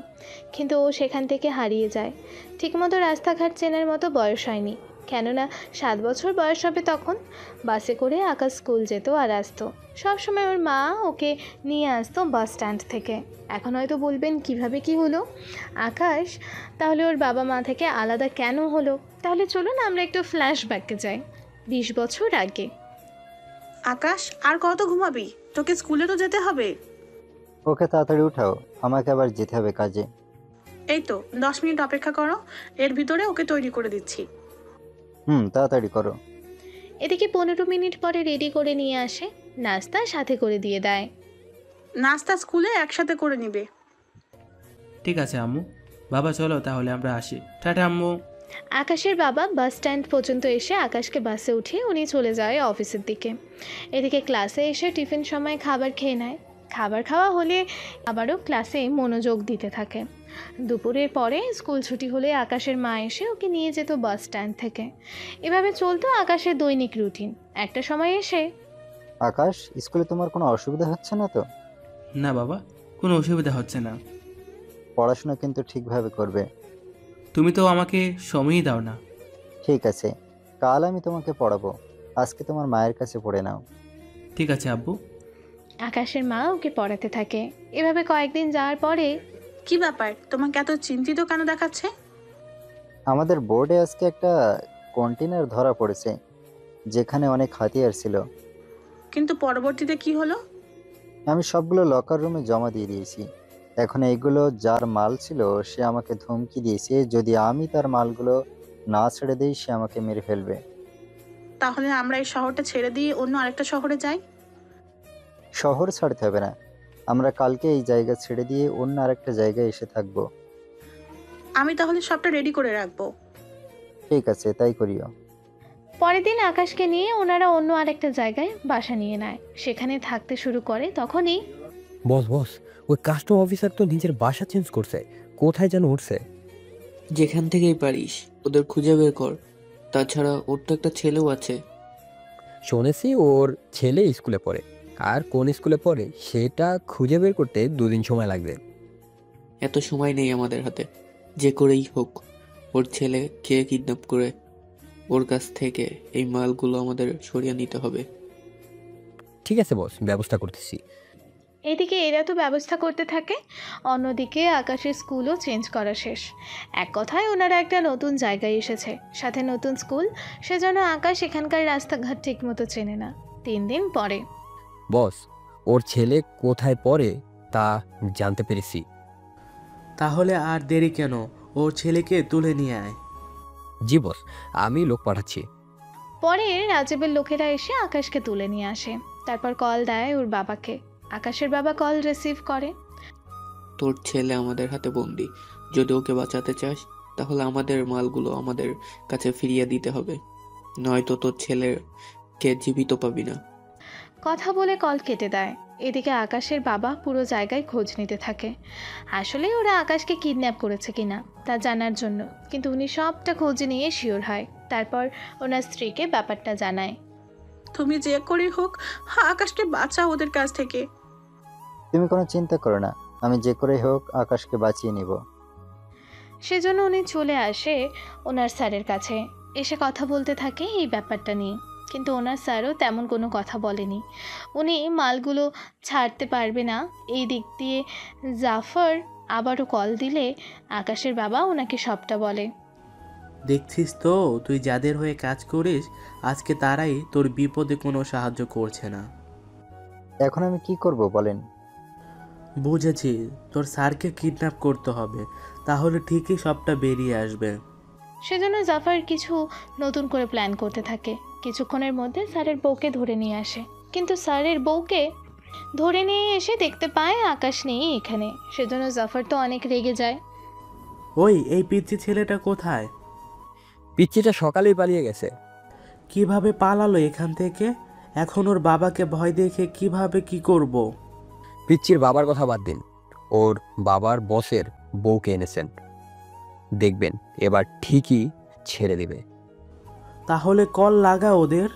কিন্তু ও সেখান থেকে হারিয়ে যায়। ঠিকমতো রাস্তাঘাট চেনার মতো বয়স হয়নি, কেননা 7 বছর বয়স হবে তখন। বাসে করে আকাশ স্কুল যেত আর আসতো, সবসময় ওর মা ওকে নিয়ে আসতো বাস স্ট্যান্ড থেকে। এখন হয়তো বলবেন কিভাবে কি হলো আকাশ তাহলে ওর বাবা মা থেকে আলাদা কেন হলো? তাহলে চলুন আমরা একটু ফ্ল্যাশব্যাকে যাই 20 বছর আগে। আকাশ, আর কত ঘুমাবি? তোকে স্কুলে তো যেতে হবে। ওকে তাড়াতাড়ি উঠাও, আমাকে আবার যেতে হবে কাজে। এই তো 10 মিনিট অপেক্ষা করো, এর ভিতরে ওকে তৈরি করে দিচ্ছি। তাড়াতাড়ি করো। এদিকে 15 মিনিট পরে রেডি করে নিয়ে আসে, নাস্তা সাথে করে দিয়ে দেয়। নাস্তা স্কুলে একসাথে করে নিবে। ঠিক আছে আম্মু। বাবা চলো তাহলে আমরা আসি। টাটা আম্মু। আকাশের বাবা বাস স্ট্যান্ড পর্যন্ত এসে আকাশকে বাসে উঠিয়ে উনি চলে যায় অফিসের দিকে। এদিকে ক্লাসে এসে টিফিন সময় খাবার খেয়ে নেয়। খাবার খাওয়া হলে আবারও ক্লাসে মনোযোগ দিতে থাকে। দুপুরের পরে স্কুল ছুটি হলে আকাশের মা এসে ওকে নিয়ে যেত বাস স্ট্যান্ড থেকে। এভাবে চলতো আকাশের দৈনিক রুটিন। একটা সময় এসে, আকাশ, স্কুলে তোমার কোনো অসুবিধা হচ্ছে না তো? না বাবা, কোনো অসুবিধা হচ্ছে না। পড়াশোনা কিন্তু ঠিকভাবে করবে। তুমি তো আমাকে সময়ই দাও না। ঠিক আছে, কাল আমি তোমাকে পড়াবো, আজকে তোমার মায়ের কাছে পড়ে নাও। ঠিক আছে আব্বু। আকাশের মা ওকে পড়াতে থাকে। এভাবে কয়েকদিন যাওয়ার পরে, কি ব্যাপার, তোমাকে এত চিন্তিত কেন দেখাচ্ছে? আমাদের বোর্ডে আজকে একটা কন্টেনার ধরা পড়েছে যেখানে অনেক হাতিয়ার ছিল। কিন্তু পরবর্তীতে কি হলো? আমি সবগুলো লকার রুমে জমা দিয়ে দিয়েছি। এখন এইগুলো যার মাল ছিল সে আমাকে ধমকি দিয়েছে, যদি আমি তার মালগুলো না ছেড়ে দিই সে আমাকে মেরে ফেলবে। তাহলে আমরা এই শহরটা ছেড়ে দিয়ে অন্য আরেকটা শহরে যাই। শহর ছাড়তে হবে না, আমরা কালকে এই জায়গা ছেড়ে দিয়ে অন্য আরেকটা জায়গায় এসে থাকবো। আমি তাহলে সবটা রেডি করে রাখবো। ঠিক আছে, তাই করিও। পরের দিন আকাশকে নিয়ে ওনারা অন্য আরেকটা জায়গায় বাসা নিয়ে নেয়, সেখানে থাকতে শুরু করে। তখনই, বস, ওই কাস্টম অফিসার তো নিজের বাসা চেঞ্জ করছে, কোথায় যেন উঠছে। যেখান থেকেই পারিস ওদের খুঁজে বের কর, তাছাড়া ওর তো একটা ছেলেও আছে। শুনেছি ওর ছেলে স্কুলে পড়ে, আর কোন স্কুলে পড়ে সেটা খুঁজে বের করতে 2 দিন সময় লাগবে। এত সময় নেই আমাদের হাতে। যে করেই হোক ওর ছেলেকে কিডন্যাপ করে ওর কাছ থেকে এই মালগুলো আমাদের সরিয়ে নিতে হবে। ঠিক আছে বস, ব্যবস্থা করতেছি। এদিকে এরা তো ব্যবস্থা করতে থাকে, অন্যদিকে আকাশের স্কুলও চেঞ্জ করা শেষ। এক কথায় ওনারা একটা নতুন জায়গায় এসেছে, সাথে নতুন স্কুল, সেজন্য আকাশ এখানকার রাস্তাঘাট ঠিকমতো চেনে না। 3 দিন পরে বস, ওর ছেলে কোথায় পড়ে তা জানতে পেরেছি। তাহলে আর দেরি কেন, ওর ছেলেকে তুলে নিয়ে আয়। জি বস, আমি লোক পাঠাচ্ছি। পরে রাজীবের লোকেরা এসে আকাশকে তুলে নিয়ে আসে, তারপর কল দেয় ওর বাবাকে। আকাশের বাবা কল রিসিভ করে। তোর ছেলে আমাদের হাতে বন্দি। যদি ওকে বাঁচাতে চাস তাহলে আমাদের মালগুলো আমাদের কাছে ফিরিয়ে দিতে হবে, নয়তো তোর ছেলেকে জীবিত পাবি না। কথা বলে কল কেটে দেয়। এদিকে আকাশের বাবা পুরো জায়গায় খোঁজ নিতে থাকে, আসলে ওরা আকাশকে কিডন্যাপ করেছে কিনা তা জানার জন্য। কিন্তু উনি সবটা খোঁজ নিয়ে শিওর হয়, তারপর ওনার স্ত্রীকে ব্যাপারটা জানায়। তুমি যে করেই হোক আকাশকে বাঁচাও ওদের কাছ থেকে। তুমি কোনো চিন্তা করো না, আমি যে করেই হোক আকাশকে বাঁচিয়ে নিব। সেজন্য উনি চলে আসে ওনার স্যারের কাছে, এসে কথা বলতে থাকে এই ব্যাপারটা নিয়ে। কিন্তু ওনার স্যারও তেমন কোনো কথা বলেনি, উনি মালগুলো ছাড়তে পারবে না। এই দিক দিয়ে জাফর আবারও কল দিলে আকাশের বাবা ওনাকে সবটা বলে। দেখছিস তো, তুই যাদের হয়ে কাজ করিস আজকে তারাই তোর বিপদে কোনো সাহায্য করছে না। এখন আমি কি করব বলেন? বুঝেছি, তোর স্যারকে কিডন্যাপ করতে হবে, তাহলে ঠিকই সবটা বেরিয়ে আসবে। সেজন্য জাফর কিছু নতুন করে প্ল্যান করতে থাকে। কিছুক্ষণের মধ্যে স্যারের বউকে ধরে নিয়ে আসে, কিন্তু স্যারের বউকে ধরে নিয়ে এসে দেখতে পায় আকাশ নেই এখানে। সেজন্য জাফর তো অনেক রেগে যায়। ওই, এই পিচ্চি ছেলেটা কোথায়? পিচ্চিটা সকালেই পালিয়ে গেছে। কিভাবে পালালো এখান থেকে? এখন ওর বাবাকে ভয় দেখে কিভাবে কি করব? পিচ্চির বাবার কথা বাদ দিন, ওর বাবার বসের বউকে এনেছেন, দেখবেন এবার ঠিকই ছেড়ে দিবে। তাহলে কল লাগা ওদের।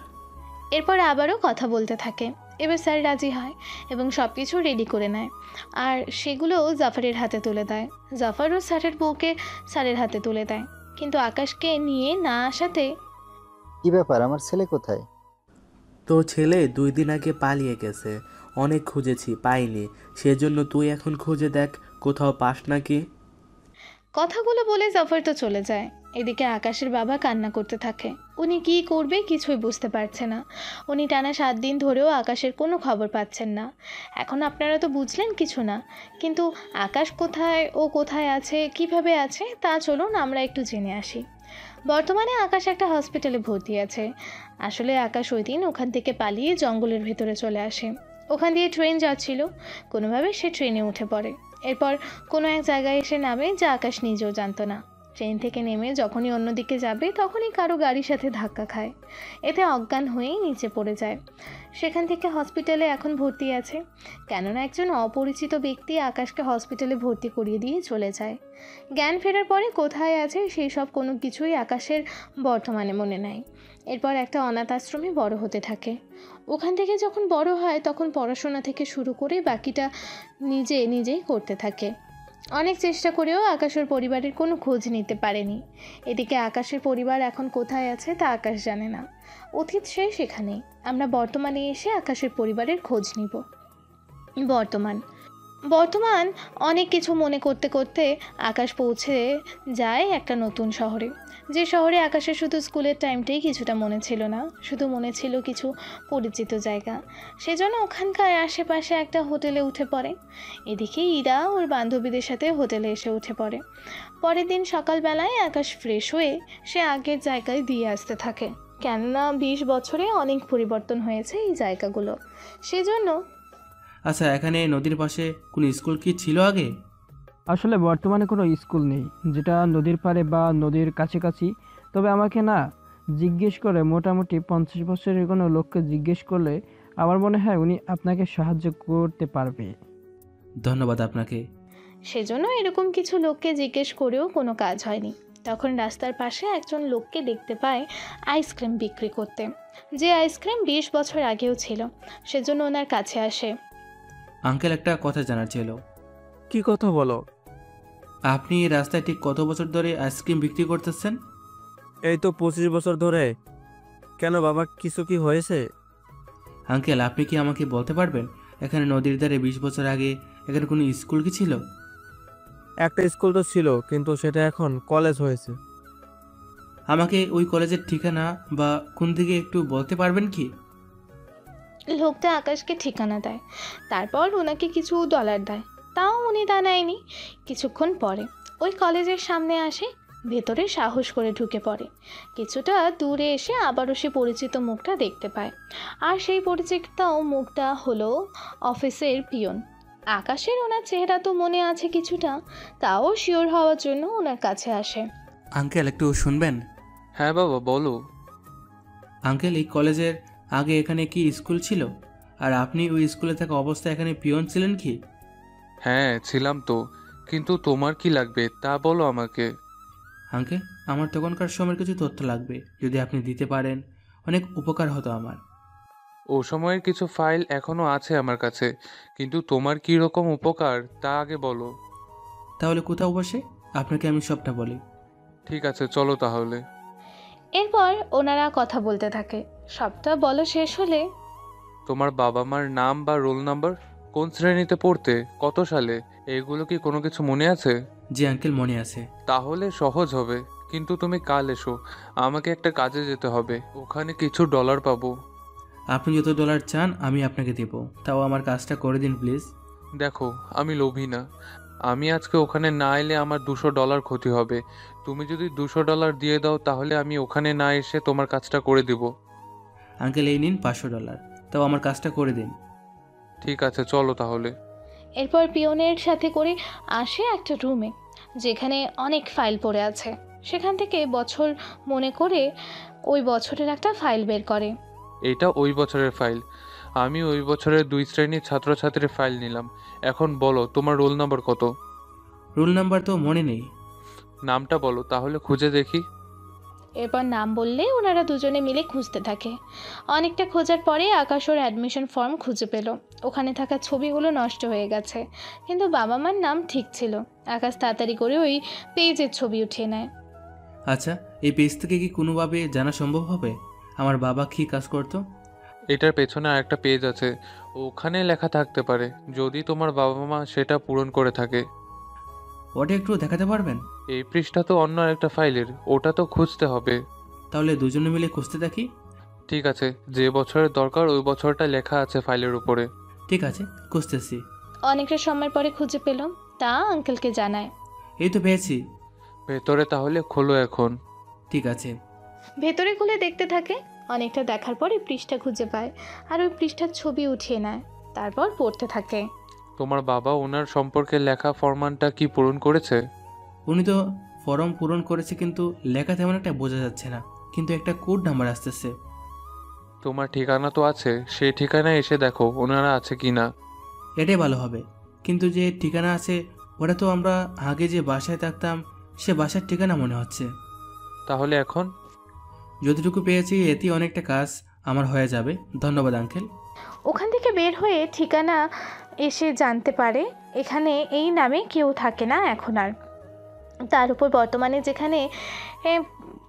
এরপর আবারও কথা বলতে থাকে। এবার স্যার রাজি হয় এবং সব কিছু রেডি করে নেয়, আর সেগুলো জাফরের হাতে তুলে দেয়। জাফরও স্যারের বউকে স্যারের হাতে তুলে দেয়, কিন্তু আকাশকে নিয়ে না আসাতে। কি ব্যাপার, আমার ছেলে কোথায়? তোর ছেলে 2 দিন আগে পালিয়ে গেছে, অনেক খুঁজেছি পাইনি, সেজন্য তুই এখন খুঁজে দেখ কোথাও পাস নাকি। কথাগুলো বলে জাফর তো চলে যায়। এদিকে আকাশের বাবা কান্না করতে থাকে, উনি কি করবে কিছুই বুঝতে পারছে না। উনি টানা 7 দিন ধরেও আকাশের কোনো খবর পাচ্ছেন না। এখন আপনারা তো বুঝলেন কিছু না, কিন্তু আকাশ কোথায়, ও কোথায় আছে, কিভাবে আছে তা চলুন আমরা একটু জেনে আসি। বর্তমানে আকাশ একটা হসপিটালে ভর্তি আছে। আসলে আকাশ ওই দিন ওখান থেকে পালিয়ে জঙ্গলের ভেতরে চলে আসে। ওখান দিয়ে ট্রেন যাচ্ছিল, কোনোভাবে সে ট্রেনে উঠে পড়ে। এরপর কোনো এক জায়গায় এসে নামে, যা আকাশ নিজেও জানতো না। ট্রেন থেকে নেমে যখনই অন্যদিকে যাবে তখনই কারো গাড়ির সাথে ধাক্কা খায়, এতে অজ্ঞান হয়েই নিচে পড়ে যায়। সেখান থেকে হসপিটালে এখন ভর্তি আছে, কেননা একজন অপরিচিত ব্যক্তি আকাশকে হসপিটালে ভর্তি করিয়ে দিয়ে চলে যায়। জ্ঞান ফেরার পরে কোথায় আছে সেই সব কোনো কিছুই আকাশের বর্তমানে মনে নাই। এরপর একটা অনাথ আশ্রমে বড় হতে থাকে। ওখান থেকে যখন বড় হয় তখন পড়াশোনা থেকে শুরু করে বাকিটা নিজেই করতে থাকে। অনেক চেষ্টা করেও আকাশের পরিবারের কোনো খোঁজ নিতে পারেনি। এদিকে আকাশের পরিবার এখন কোথায় আছে তা আকাশ জানে না। অতীত শেষ এখানেই, আমরা বর্তমানে এসে আকাশের পরিবারের খোঁজ নিব। বর্তমান অনেক কিছু মনে করতে করতে আকাশ পৌঁছে যায় একটা নতুন শহরে, যে শহরে আকাশের শুধু স্কুলের টাইমটাই কিছুটা মনে ছিল না, শুধু মনে ছিল কিছু পরিচিত জায়গা। সেজন্য ওখানকার আশেপাশে একটা হোটেলে উঠে পড়ে। এদিকে ইরা ওর বান্ধবীদের সাথে হোটেলে এসে উঠে পড়ে। পরের দিন সকালবেলায় আকাশ ফ্রেশ হয়ে সে আগের জায়গায় দিয়ে আসতে থাকে, কেননা 20 বছরে অনেক পরিবর্তন হয়েছে এই জায়গাগুলো, সেজন্য। আচ্ছা, এখানে নদীর পাশে কোনো স্কুল কি ছিল আগে? আসলে বর্তমানে কোনো স্কুল নেই যেটা নদীর পাড়ে বা নদীর কাছাকাছি। তবে আমাকে না জিজ্ঞেস করে মোটামুটি 50 বছরের কোনো লোককে জিজ্ঞেস করলে আমার মনে হয় উনি আপনাকে সাহায্য করতে পারবে। ধন্যবাদ আপনাকে। সেজন্য এরকম কিছু লোককে জিজ্ঞেস করেও কোনো কাজ হয়নি। তখন রাস্তার পাশে একজন লোককে দেখতে পায় আইসক্রিম বিক্রি করতে, যে আইসক্রিম 20 বছর আগেও ছিল। সেজন্য ওনার কাছে আসে। আঙ্কেল, একটা কথা জানার ছিল। কি কথা বলো? আপনি এই রাস্তায় ঠিক কত বছর ধরে আইসক্রিম বিক্রি করতেছেন? এই তো 25 বছর ধরে। কেন বাবা, কিছু কি হয়েছে? আঙ্কেল, আপনি কি আমাকে বলতে পারবেন এখানে নদীর ধারে 20 বছর আগে এখানে কোনো স্কুল কি ছিল? একটা স্কুল তো ছিল, কিন্তু সেটা এখন কলেজ হয়েছে। আমাকে ওই কলেজের ঠিকানা বা কোন দিকে একটু বলতে পারবেন কি? লোকটা আকাশকে ঠিকানা দেয়, তারপর ওনাকে কিছু ডলার দেয়। তাও উনি তা নেয়নি। কিছুক্ষণ পরে ওই কলেজের সামনে আসে, ভেতরে সাহস করে ঢুকে পড়ে। কিছুটা দূরে এসে আবারও সে পরিচিত মুখটা দেখতে পায়, আর সেই পরিচিত মুখটা হলো অফিসের পিয়ন। আকাশের ওনার চেহারা তো মনে আছে কিছুটা, তাও শিওর হওয়ার জন্য ওনার কাছে আসে। আঙ্কেল, একটু শুনবেন? হ্যাঁ বাবা, বলো। আঙ্কেল, এই কলেজের আগে এখানে কি স্কুল ছিল? আর আপনি ওই স্কুলে থাকা অবস্থায় এখানে পিয়ন ছিলেন কি? হ্যাঁ ছিলাম তো, কিন্তু তোমার কি লাগবে তা বলো আমাকে। আঙ্কেল, আমার তখনকার সময়ের কিছু তথ্য লাগবে, যদি আপনি দিতে পারেন অনেক উপকার হতো আমার। ও সময়ের কিছু ফাইল এখনো আছে আমার কাছে, কিন্তু তোমার কি রকম উপকার তা আগে বলো। তাহলে কোথাও বসে আপনাকে আমি সবটা বলি। ঠিক আছে, চলো তাহলে। এরপর ওনারা কথা বলতে থাকে। সবটা বলো শেষ হলে, তোমার বাবা মার নাম বা রোল নাম্বার, কোন শ্রেণীতে পড়তে, কত সালে, এগুলো কি কোনো কিছু মনে আছে? জি আঙ্কেল, মনে আছে। তাহলে সহজ হবে, কিন্তু তুমি কাল এসো, আমাকে একটা কাজে যেতে হবে, ওখানে কিছু ডলার পাবো। আপনি যত ডলার চান আমি আপনাকে দেব, তাও আমার কাজটা করে দিন প্লিজ। দেখো, আমি লোভী না, আমি আজকে ওখানে না এলে আমার $200 ক্ষতি হবে। তুমি যদি $200 দিয়ে দাও তাহলে আমি ওখানে না এসে তোমার কাজটা করে দিব। আঙ্কেল, এই নিন $500, তাও আমার কাজটা করে দিন। ঠিক আছে, চলো তাহলে। এরপর পিয়নের সাথে করে আসে একটা রুমে, যেখানে অনেক ফাইল পড়ে আছে। সেখান থেকে বছর মনে করে ওই বছরের একটা ফাইল বের করে। এটা ওই বছরের ফাইল, আমি ওই বছরের 2 শ্রেণীর ছাত্রছাত্রীর ফাইল নিলাম। এখন বলো তোমার রোল নাম্বার কত? রোল নাম্বার তো মনে নেই। নামটা বলো তাহলে খুঁজে দেখি। এরপর নাম বললে ওনারা দুজনে মিলে খুঁজতে থাকে। অনেকটা খোঁজার পরে আকাশ ওর অ্যাডমিশন ফর্ম খুঁজে পেল। ওখানে থাকা ছবিগুলো নষ্ট হয়ে গেছে, কিন্তু বাবা মার নাম ঠিক ছিল। আকাশ তাড়াতাড়ি করে ওই পেজের ছবি উঠিয়ে নেয়। আচ্ছা, এই পেজ থেকে কি কোনোভাবে জানা সম্ভব হবে আমার বাবা কী কাজ করতো? এটার পেছনে আরেকটা পেজ আছে, ওখানে লেখা থাকতে পারে, যদি তোমার বাবা মা সেটা পূরণ করে থাকে। ওটা একটু দেখাতে পারবেন? এই পৃষ্ঠা তো অন্য আরেকটা ফাইলের, ওটা তো খুঁজতে হবে। তাহলে দুজনে মিলে খুঁজতে থাকি। ঠিক আছে, যে বছরের দরকার ওই বছরটা লেখা আছে ফাইলের উপরে। ঠিক আছে, খুঁজতেছি। অনেকটা সময় পরে খুঁজে পেল, তা আঙ্কেলকে জানায়। এই তো পেয়েছি। ভেতরে তাহলে খোলো এখন। ঠিক আছে। ভেতরে খুলে দেখতে থাকে। অনেকটা দেখার পরে পৃষ্ঠা খুঁজে পায়, আর ওই পৃষ্ঠার ছবি উঠিয়ে নেয়। তারপর পড়তে থাকে। তোমার বাবা ওনার সম্পর্কে লেখা ফরমানটা কি পূরণ করেছে? উনি তো ফর্ম পূরণ করেছে, কিন্তু লেখা তেমন একটা বোঝা যাচ্ছে না, কিন্তু একটা কোড নাম্বার আসতেছে। তোমার ঠিকানা তো আছে, সেই ঠিকানায় এসে দেখো ওনারা আছে কি না। এটাই ভালো হবে, কিন্তু যে ঠিকানা আছে ওটা তো আমরা আগে যে বাসায় থাকতাম সে বাসার ঠিকানা মনে হচ্ছে। তাহলে এখন যতটুকু পেয়েছি এতেই অনেকটা কাজ আমার হয়ে যাবে। ধন্যবাদ আঙ্কেল। ওখান থেকে বের হয়ে ঠিকানা এসে জানতে পারে এখানে এই নামে কেউ থাকে না এখন আর। তার উপর বর্তমানে যেখানে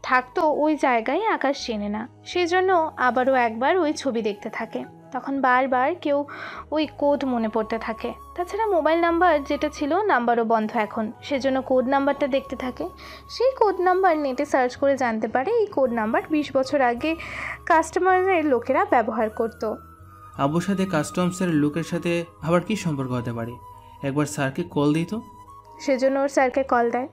থাকতো ওই জায়গায় আকাশ চেনে না, সেজন্য আবারও একবার ওই ছবি দেখতে থাকে। তখন বারবার কেউ ওই কোড মনে পড়তে থাকে। তাছাড়া মোবাইল নাম্বার যেটা ছিল নাম্বারও বন্ধ এখন, সেজন্য কোড নাম্বারটা দেখতে থাকে। সেই কোড নাম্বার নেটে সার্চ করে জানতে পারে এই কোড নাম্বার 20 বছর আগে কাস্টমারের লোকেরা ব্যবহার করত। আব্বুর সাথে কাস্টমসের লোকের সাথে আবার কি সম্পর্ক হতে পারে? একবার স্যারকে কল দিত। সেজন্য ওর স্যারকে কল দেয়।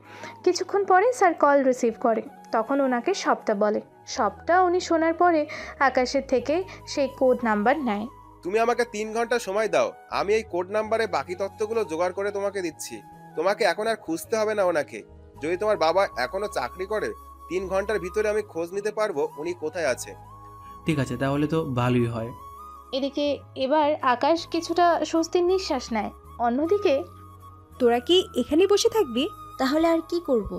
কিছুক্ষণ পরে স্যার কল রিসিভ করে, তখন ওনাকে সবটা বলে। সবটা উনি শোনার পরে আকাশের থেকে সেই কোড নাম্বার নেয়। তুমি আমাকে 3 ঘন্টা সময় দাও, আমি এই কোড নাম্বারে বাকি তথ্যগুলো জোগাড় করে তোমাকে দিচ্ছি। তোমাকে এখন আর খুঁজতে হবে না ওনাকে। যদি তোমার বাবা এখনো চাকরি করে 3 ঘন্টার ভিতরে আমি খোঁজ নিতে পারবো উনি কোথায় আছে। ঠিক আছে, তাহলে তো ভালোই হয়। এদিকে এবার আকাশ কিছুটা স্বস্তির নিঃশ্বাস নেয়। অন্যদিকে, তোরা কি এখানেই বসে থাকবি? তাহলে আর কি করব?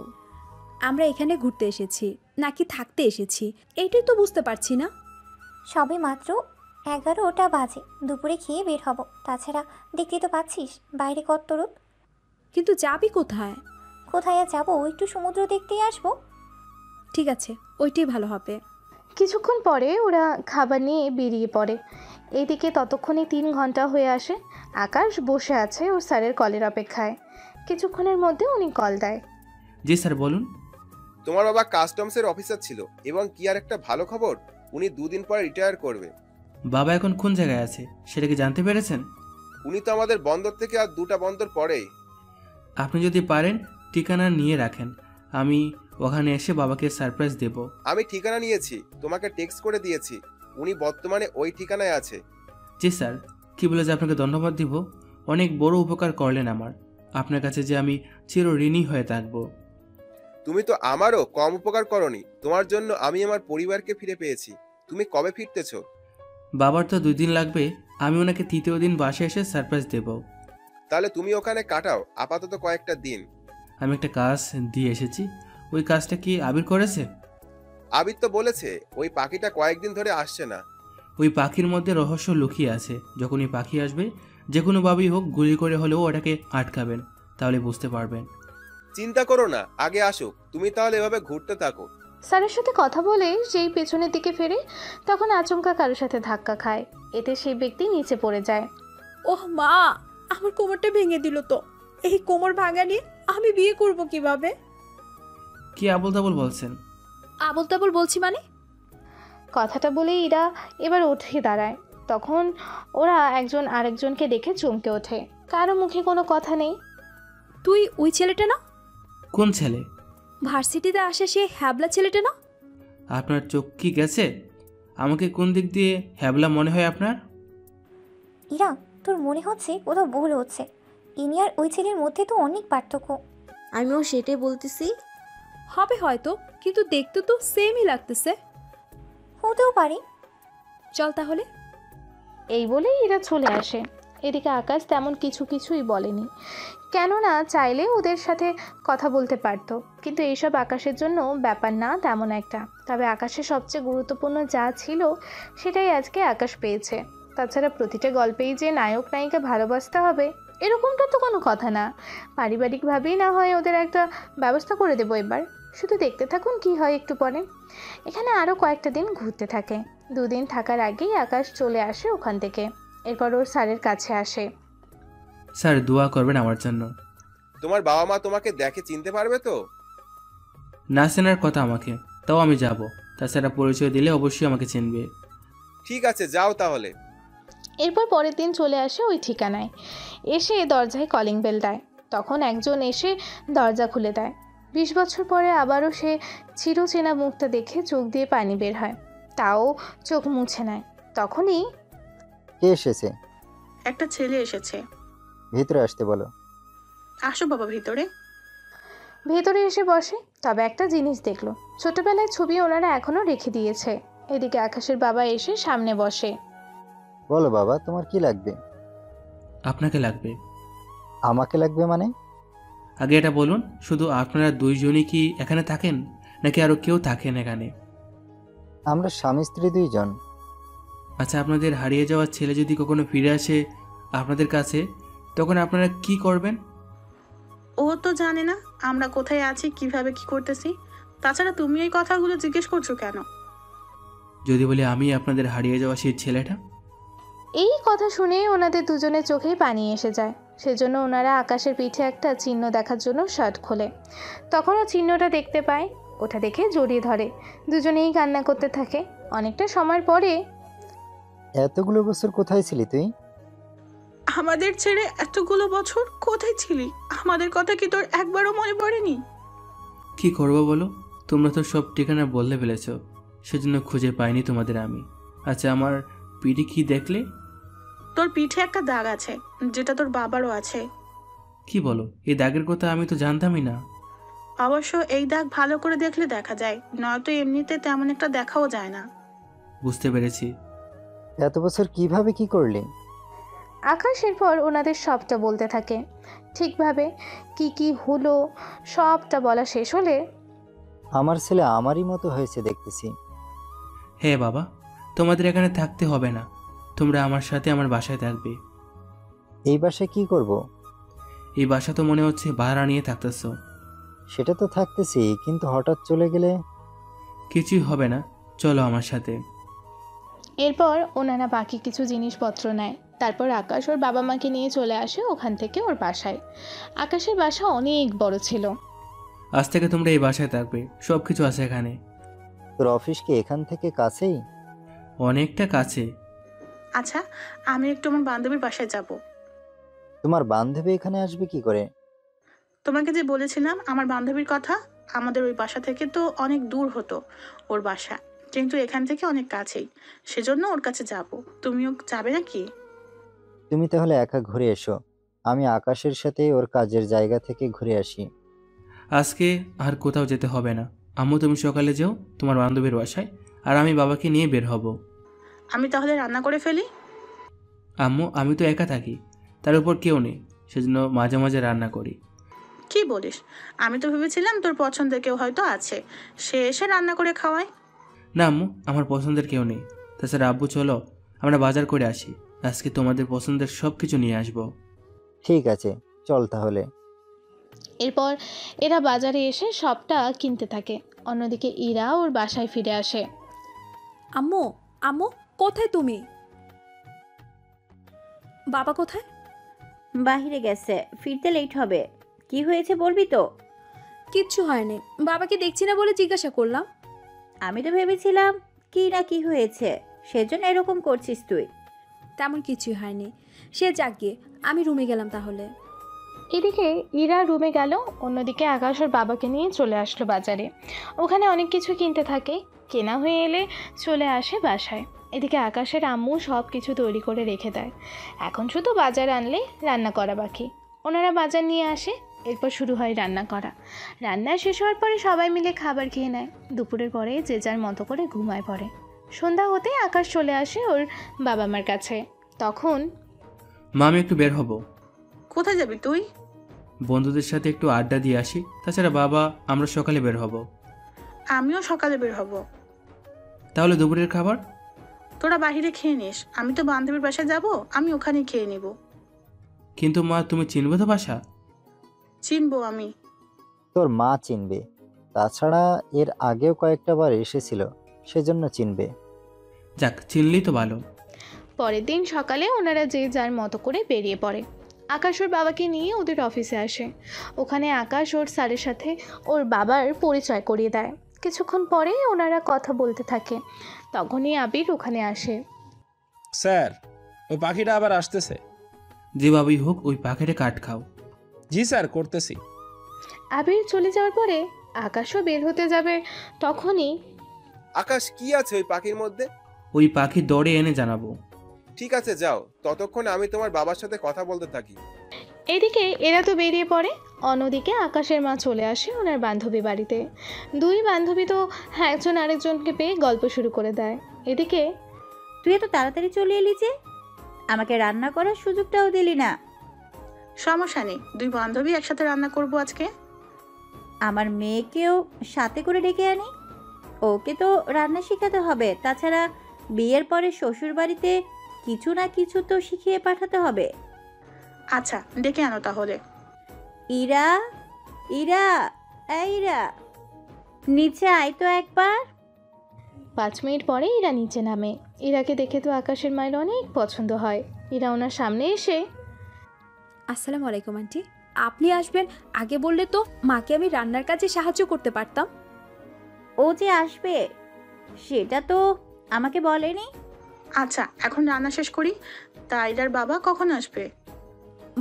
আমরা এখানে ঘুরতে এসেছি নাকি থাকতে এসেছি এইটাই তো বুঝতে পারছি না। সবে মাত্র 11টা বাজে, দুপুরে খেয়ে বের হব। তাছাড়া দেখতে তো পাচ্ছিস বাইরে কত রোদ। কিন্তু যাবি কোথায়? কোথায় আর যাবো, একটু সমুদ্র দেখতেই আসবো। ঠিক আছে, ওইটাই ভালো হবে। কিছুক্ষণ পরে ওরা খাবার নিয়ে বেরিয়ে পড়ে। এইদিকে ততক্ষণে 3 ঘন্টা হয়ে আসে। আকাশ বসে আছে ওর স্যারের কলের অপেক্ষায়। কিছুক্ষণের মধ্যে উনি কল দেয়। জি স্যার বলুন। তোমার বাবা কাস্টমসের অফিসার ছিল, এবং কি আর একটা ভালো খবর, উনি 2 দিন পরে রিটায়ার করবে। বাবা এখন কোন জায়গায় আছে সেটা কি জানতে পেরেছেন? উনি তো আমাদের বন্দর থেকে আর 2টা বন্দর পরেই। আপনি যদি পারেন ঠিকানা নিয়ে রাখেন, আমি ওখানে এসে বাবাকে সারপ্রাইজ দেব। আমি ঠিকানা নিয়েছি, তোমাকে টেক্সট করে দিয়েছি। উনি বর্তমানে ওই ঠিকানায় আছে। জি স্যার, কি বলে যে আপনাকে ধন্যবাদ দিব। অনেক বড় উপকার করলেন আমার। আপনার কাছে যে আমি চিরঋণী হয়ে থাকব। তুমি তো আমারও কম উপকার করনি। তোমার জন্য আমি আমার পরিবারকে ফিরে পেয়েছি। তুমি কবে ফিরতেছো? বাবার তো 2 দিন লাগবে। আমি ওনাকে 3য় দিন বাসায় এসে সারপ্রাইজ দেব। তাহলে তুমি ওখানে কাটাও আপাতত কয়েকটা দিন। আমি একটা কাজ দিয়ে এসেছি। ওই কাজটা কি আবির করেছে? আবির তো বলেছে ওই পাখিটা কয়েকদিন ধরে আসছে না। ওই পাখির মধ্যে রহস্য লুকিয়ে আছে। যখন ওই পাখি আসবে, যে কোনোভাবেই হোক গুলি করে হলেও ওটাকে আটকাবেন, তাহলে বুঝতে পারবেন। চিন্তা করো না, আগে আসুক। তুমি তাহলে এভাবে ঘুরতে থাকো। স্যারের সাথে কথা বলে যেই পেছনের দিকে ফেরে, তখন আচমকা কারোর সাথে ধাক্কা খায়। এতে সেই ব্যক্তি নিচে পড়ে যায়। ওহ মা, আমার কোমরটা ভেঙে দিল তো। এই কোমর ভাঙা নিয়ে আমি বিয়ে করব কিভাবে? কি আবল তাবল বলছেন? আবল তাবল বলছি মানে? কথাটা বলেই এরা এবার উঠে দাঁড়ায়। তখন ওরা একজন আরেকজনকে দেখে চমকে ওঠে। কারো মুখে কোনো কথা নেই। তুই ওই ছেলেটা না? কোন ছেলে? ভার্সিটিতে আসে সে হ্যাবলা ছেলেটা না? আপনার চোখ কি গেছে? আমাকে কোন দিক দিয়ে হ্যাবলা মনে হয় আপনার? ইরা, তোর মনে হচ্ছে কোথাও ভুল হচ্ছে। ইনি আর ওই ছেলের মধ্যে তো অনেক পার্থক্য। আমিও সেটাই বলতেছি। হবে হয়তো, কিন্তু দেখতে তো সেমই লাগতেছে। হতেও পারে। চল তাহলে। এই বলেই এরা চলে আসে। এদিকে আকাশ তেমন কিছুই বলেনি, কেননা চাইলে ওদের সাথে কথা বলতে পারতো। কিন্তু এইসব আকাশের জন্য ব্যাপার না তেমন একটা। তবে আকাশের সবচেয়ে গুরুত্বপূর্ণ যা ছিল সেটাই আজকে আকাশ পেয়েছে। তাছাড়া প্রতিটা গল্পেই যে নায়ক নায়িকা ভালোবাসতে হবে এরকমটা তো কোনো কথা না। পারিবারিকভাবেই না হয় ওদের একটা ব্যবস্থা করে দেবো। এবার শুধু দেখতে থাকুন কি হয় একটু পরে। এখানে আরও কয়েকটা দিন ঘুরতে থাকে। 2 দিন থাকার আগেই আকাশ চলে আসে ওখান থেকে। এরপর ওর স্যারের কাছে আসে। স্যার দোয়া করবেন আমার জন্য। তোমার বাবা মা তোমাকে দেখে চিনতে পারবে তো? না চেনার কথা আমাকে, তাও আমি যাব। তাছাড়া পরিচয় দিলে অবশ্যই আমাকে চিনবে। ঠিক আছে, যাও তাহলে। এরপর পরের দিন চলে আসে ওই ঠিকানায়। এসে দরজায় কলিং বেল দেয়। তখন একজন এসে দরজা খুলে দেয়। 20 বছর পরে আবারও সে চিরচেনা মুখটা দেখে চোখ দিয়ে পানি বের হয়। তাও চোখ মুছে নেয়। তখনই কে এসেছে? একটা ছেলে এসেছে। ভিতরে আসতে বলো। আসো বাবা ভিতরে। ভেতরে এসে বসে। তবে একটা জিনিস দেখলো, ছোটবেলায় ছবি ওনারা এখনো রেখে দিয়েছে। এদিকে আকাশের বাবা এসে সামনে বসে। বলো বাবা, তোমার কি লাগবে? আপনাকে লাগবে। আমাকে লাগবে মানে? আগে এটা বলুন, শুধু আপনারা 2 জনই কি এখানে থাকেন, নাকি আরো কেউ থাকেন এখানে? আমরা স্বামী স্ত্রী 2 জন। আচ্ছা, আপনাদের হারিয়ে যাওয়া ছেলে যদি কখনো ফিরে আসে আপনাদের কাছে, তখন আপনারা কি করবেন? ও তো জানে না আমরা কোথায় আছি, কিভাবে কি করতেছি। তাছাড়া তুমি এই কথাগুলো জিজ্ঞেস করছো কেন? যদি বলি আমি আপনাদের হারিয়ে যাওয়া সেই ছেলেটা? এই কথা শুনে ওনাদের দুজনের চোখেই পানি এসে যায়। সেজন্য ওনারা আকাশের পিঠে একটা চিহ্ন দেখার জন্য শার্ট খোলে। তখনও চিহ্নটা দেখতে পায়। ওটা দেখে জড়িয়ে ধরে। দুজনেই কান্না করতে থাকে। অনেকটা সময় পরে, এতগুলো বছর কোথায় ছিলি তুই? আমাদের ছেড়ে এতগুলো বছর কোথায় ছিলি? আমাদের কথা কি তোর একবারও মনে পড়েনি? কি করবো বলো, তোমরা তো সব ঠিকানা বললে ফেলেছ, সেজন্য খুঁজে পাইনি তোমাদের আমি। আচ্ছা, আমার পিঠে কি দেখলে? তোর পিঠে একটা দাগ আছে, যেটা তোর বাবারও আছে। কি বলো? এই দাগের কথা আমি তো জানতামই না। অবশ্য এই দাগ ভালো করে দেখলে দেখা যায়, নয়তো এমনিতে তেমন একটা দেখাও যায় না। বুঝতে পেরেছি। এত বছর কিভাবে কি করলি? আকাশ এরপর ওনাদের সবটা বলতে থাকে ঠিকভাবে। কি কি হলো সবটা বলা শেষ হলে, আমার ছেলে আমারই মতো হয়েছে দেখতেছি। হে বাবা, তোমাদের এখানে থাকতে হবে না, তোমরা আমার সাথে আমার বাসায় থাকবে। এই বাসায় কি করব? এই বাসা তো মনে হচ্ছে ভাড়া নিয়ে থাকতেছো। সেটা তো থাকতেছি, কিন্তু হঠাৎ চলে গেলে? কিছুই হবে না, চলো আমার সাথে। এরপর ওনারা বাকি কিছু জিনিসপত্র নেয়। তারপর আকাশ ওর বাবা মাকে নিয়ে চলে আসে ওখান থেকে ওর বাসায়। আকাশের বাসা অনেক বড় ছিল। আজ থেকে তোমরা এই বাসায় থাকবে, সব কিছু আছে এখানে। তোর অফিস কি এখান থেকে কাছেই? অনেকটা কাছে। আচ্ছা, আমি একটু আমার বান্ধবীর বাসায় যাব। তোমার বান্ধবী এখানে আসবে কি করে? তোমাকে যে বলেছিলাম আমার বান্ধবীর কথা, আমাদের ওই বাসা থেকে তো অনেক দূর হতো ওর বাসা, কিন্তু এখান থেকে অনেক কাছেই, সেজন্য ওর কাছে যাব। তুমিও যাবে নাকি? তুমি তাহলে একা ঘুরে এসো, আমি আকাশের সাথে ওর কাজের জায়গা থেকে ঘুরে আসি। আজকে আর কোথাও যেতে হবে না। আম্মু তুমি সকালে যাও তোমার বান্ধবীর বাসায়, আর আমি বাবাকে নিয়ে বের হব। আমি তাহলে রান্না করে ফেলি। আম্মু আমি তো একা থাকি, তার উপর কেউ নেই, সেজন্য মাঝে মাঝে রান্না করি। কি বলিস? আমি তো ভেবেছিলাম তোর পছন্দের কেউ হয়তো আছে, সে এসে রান্না করে খাওয়ায়। না আম্মু, আমার পছন্দের কেউ নেই। তাছাড়া আব্বু চলো আমরা বাজার করে আসি, আজকে তোমাদের পছন্দের সব কিছু নিয়ে আসবো। ঠিক আছে, চল তাহলে। এরপর এরা বাজারে এসে সবটা কিনতে থাকে। অন্যদিকে ইরা ওর বাসায় ফিরে আসে। আম্মু, আম্মু কোথায় তুমি? বাবা কোথায়? বাহিরে গেছে, ফিরতে লেট হবে। কি হয়েছে বলবি তো? কিচ্ছু হয়নি, বাবাকে দেখছি না বলে জিজ্ঞাসা করলাম। আমি তো ভেবেছিলাম কি না কি হয়েছে, সেজন্য এরকম করছিস তুই। তেমন কিছুই হয়নি, সে যাক গিয়ে, আমি রুমে গেলাম তাহলে। এদিকে ইরা রুমে গেল, অন্যদিকে আকাশ ওর বাবাকে নিয়ে চলে আসলো বাজারে। ওখানে অনেক কিছু কিনতে থাকে, কেনা হয়ে এলে চলে আসে বাসায়। এদিকে আকাশের আম্মু সব কিছু তৈরি করে রেখে দেয়, এখন শুধু বাজার আনলে রান্না করা বাকি। ওনারা বাজার নিয়ে আসে, এরপর শুরু হয় রান্না করা। রান্না শেষ হওয়ার পরে সবাই মিলে খাবার খেয়ে নেয়। দুপুরের পরে যে যার মতো করে ঘুমায় পড়ে। সন্ধ্যা হতে আকাশ চলে আসে ওর বাবা মার কাছে। তখন মা আমি একটু বের হব। কোথায় যাবি তুই? বন্ধুদের সাথে একটু আড্ডা দিয়ে আসি। তাছাড়া বাবা আমরা সকালে বের হব। আমিও সকালে বের হব। তাহলে দুপুরের খাবার? তোরা বাহিরে খেয়ে নিস, আমি তো বান্ধবীর বাসায় যাব, আমি ওখানেই খেয়ে নিব। কিন্তু মা তুমি চিনবে তো বাসা? চিনবো আমি। তোর মা চিনবে, তাছাড়া এর আগেও কয়েকটা বার এসেছিল, সেজন্য চিনবে। যাক, চিনলেই তো ভালো। পরের দিন সকালে ওনারা যে যার মতো করে বেরিয়ে পড়ে। আকাশ ওর বাবাকে নিয়ে ওদের অফিসে আসে। ওখানে আকাশ ওর স্যারের সাথে ওর বাবার পরিচয় করিয়ে দেয়। কিছুক্ষণ পরে ওনারা কথা বলতে থাকে, তখনই আবির ওখানে আসে। স্যার, ওই পাখিটা আবার আসতেছে। যে ভাবেই হোক ওই পাখিটা কাট খাও। জি স্যার, করতেছি। আবির চলে যাওয়ার পরে আকাশও বের হতে যাবে, তখনই আকাশ কি আছে ওই পাখির মধ্যে? ওই পাখি দৌড়ে এনে জানাবো। ঠিক আছে যাও, ততক্ষণ আমি তোমার বাবার সাথে কথা বলতে থাকি। এদিকে এরা তো বেরিয়ে পড়ে। অন্যদিকে আকাশের মা চলে আসে ওনার বান্ধবী বাড়িতে। দুই বান্ধবী তো একজন আরেকজনকে পেয়ে গল্প শুরু করে দেয়। এদিকে তুই এত তাড়াতাড়ি চলে এলি যে, আমাকে রান্না করার সুযোগটাও দিলি না। সমস্যা নেই, দুই বান্ধবী একসাথে রান্না করব আজকে। আমার মেয়েকেও সাথে করে ডেকে আনি, ওকে তো রান্না শেখাতে হবে। তাছাড়া বিয়ের পরে শ্বশুর বাড়িতে কিছু না কিছু তো শিখিয়ে পাঠাতে হবে। আচ্ছা, ডেকে আনো তাহলে। ইরা, ইরা, এই ইরা, নিচে আয় তো একবার। 5 মিনিট পরে ইরা নিচে নামে। ইরাকে দেখে তো আকাশের মায়ের অনেক পছন্দ হয়। ইরা ওনার সামনে এসে, আসসালামু আলাইকুম আন্টি, আপনি আসবেন আগে বললে তো মাকে আমি রান্নার কাজে সাহায্য করতে পারতাম। ও যে আসবে সেটা তো আমাকে বলেনি। আচ্ছা, এখন রান্না শেষ করি। তাইরার বাবা কখন আসবে?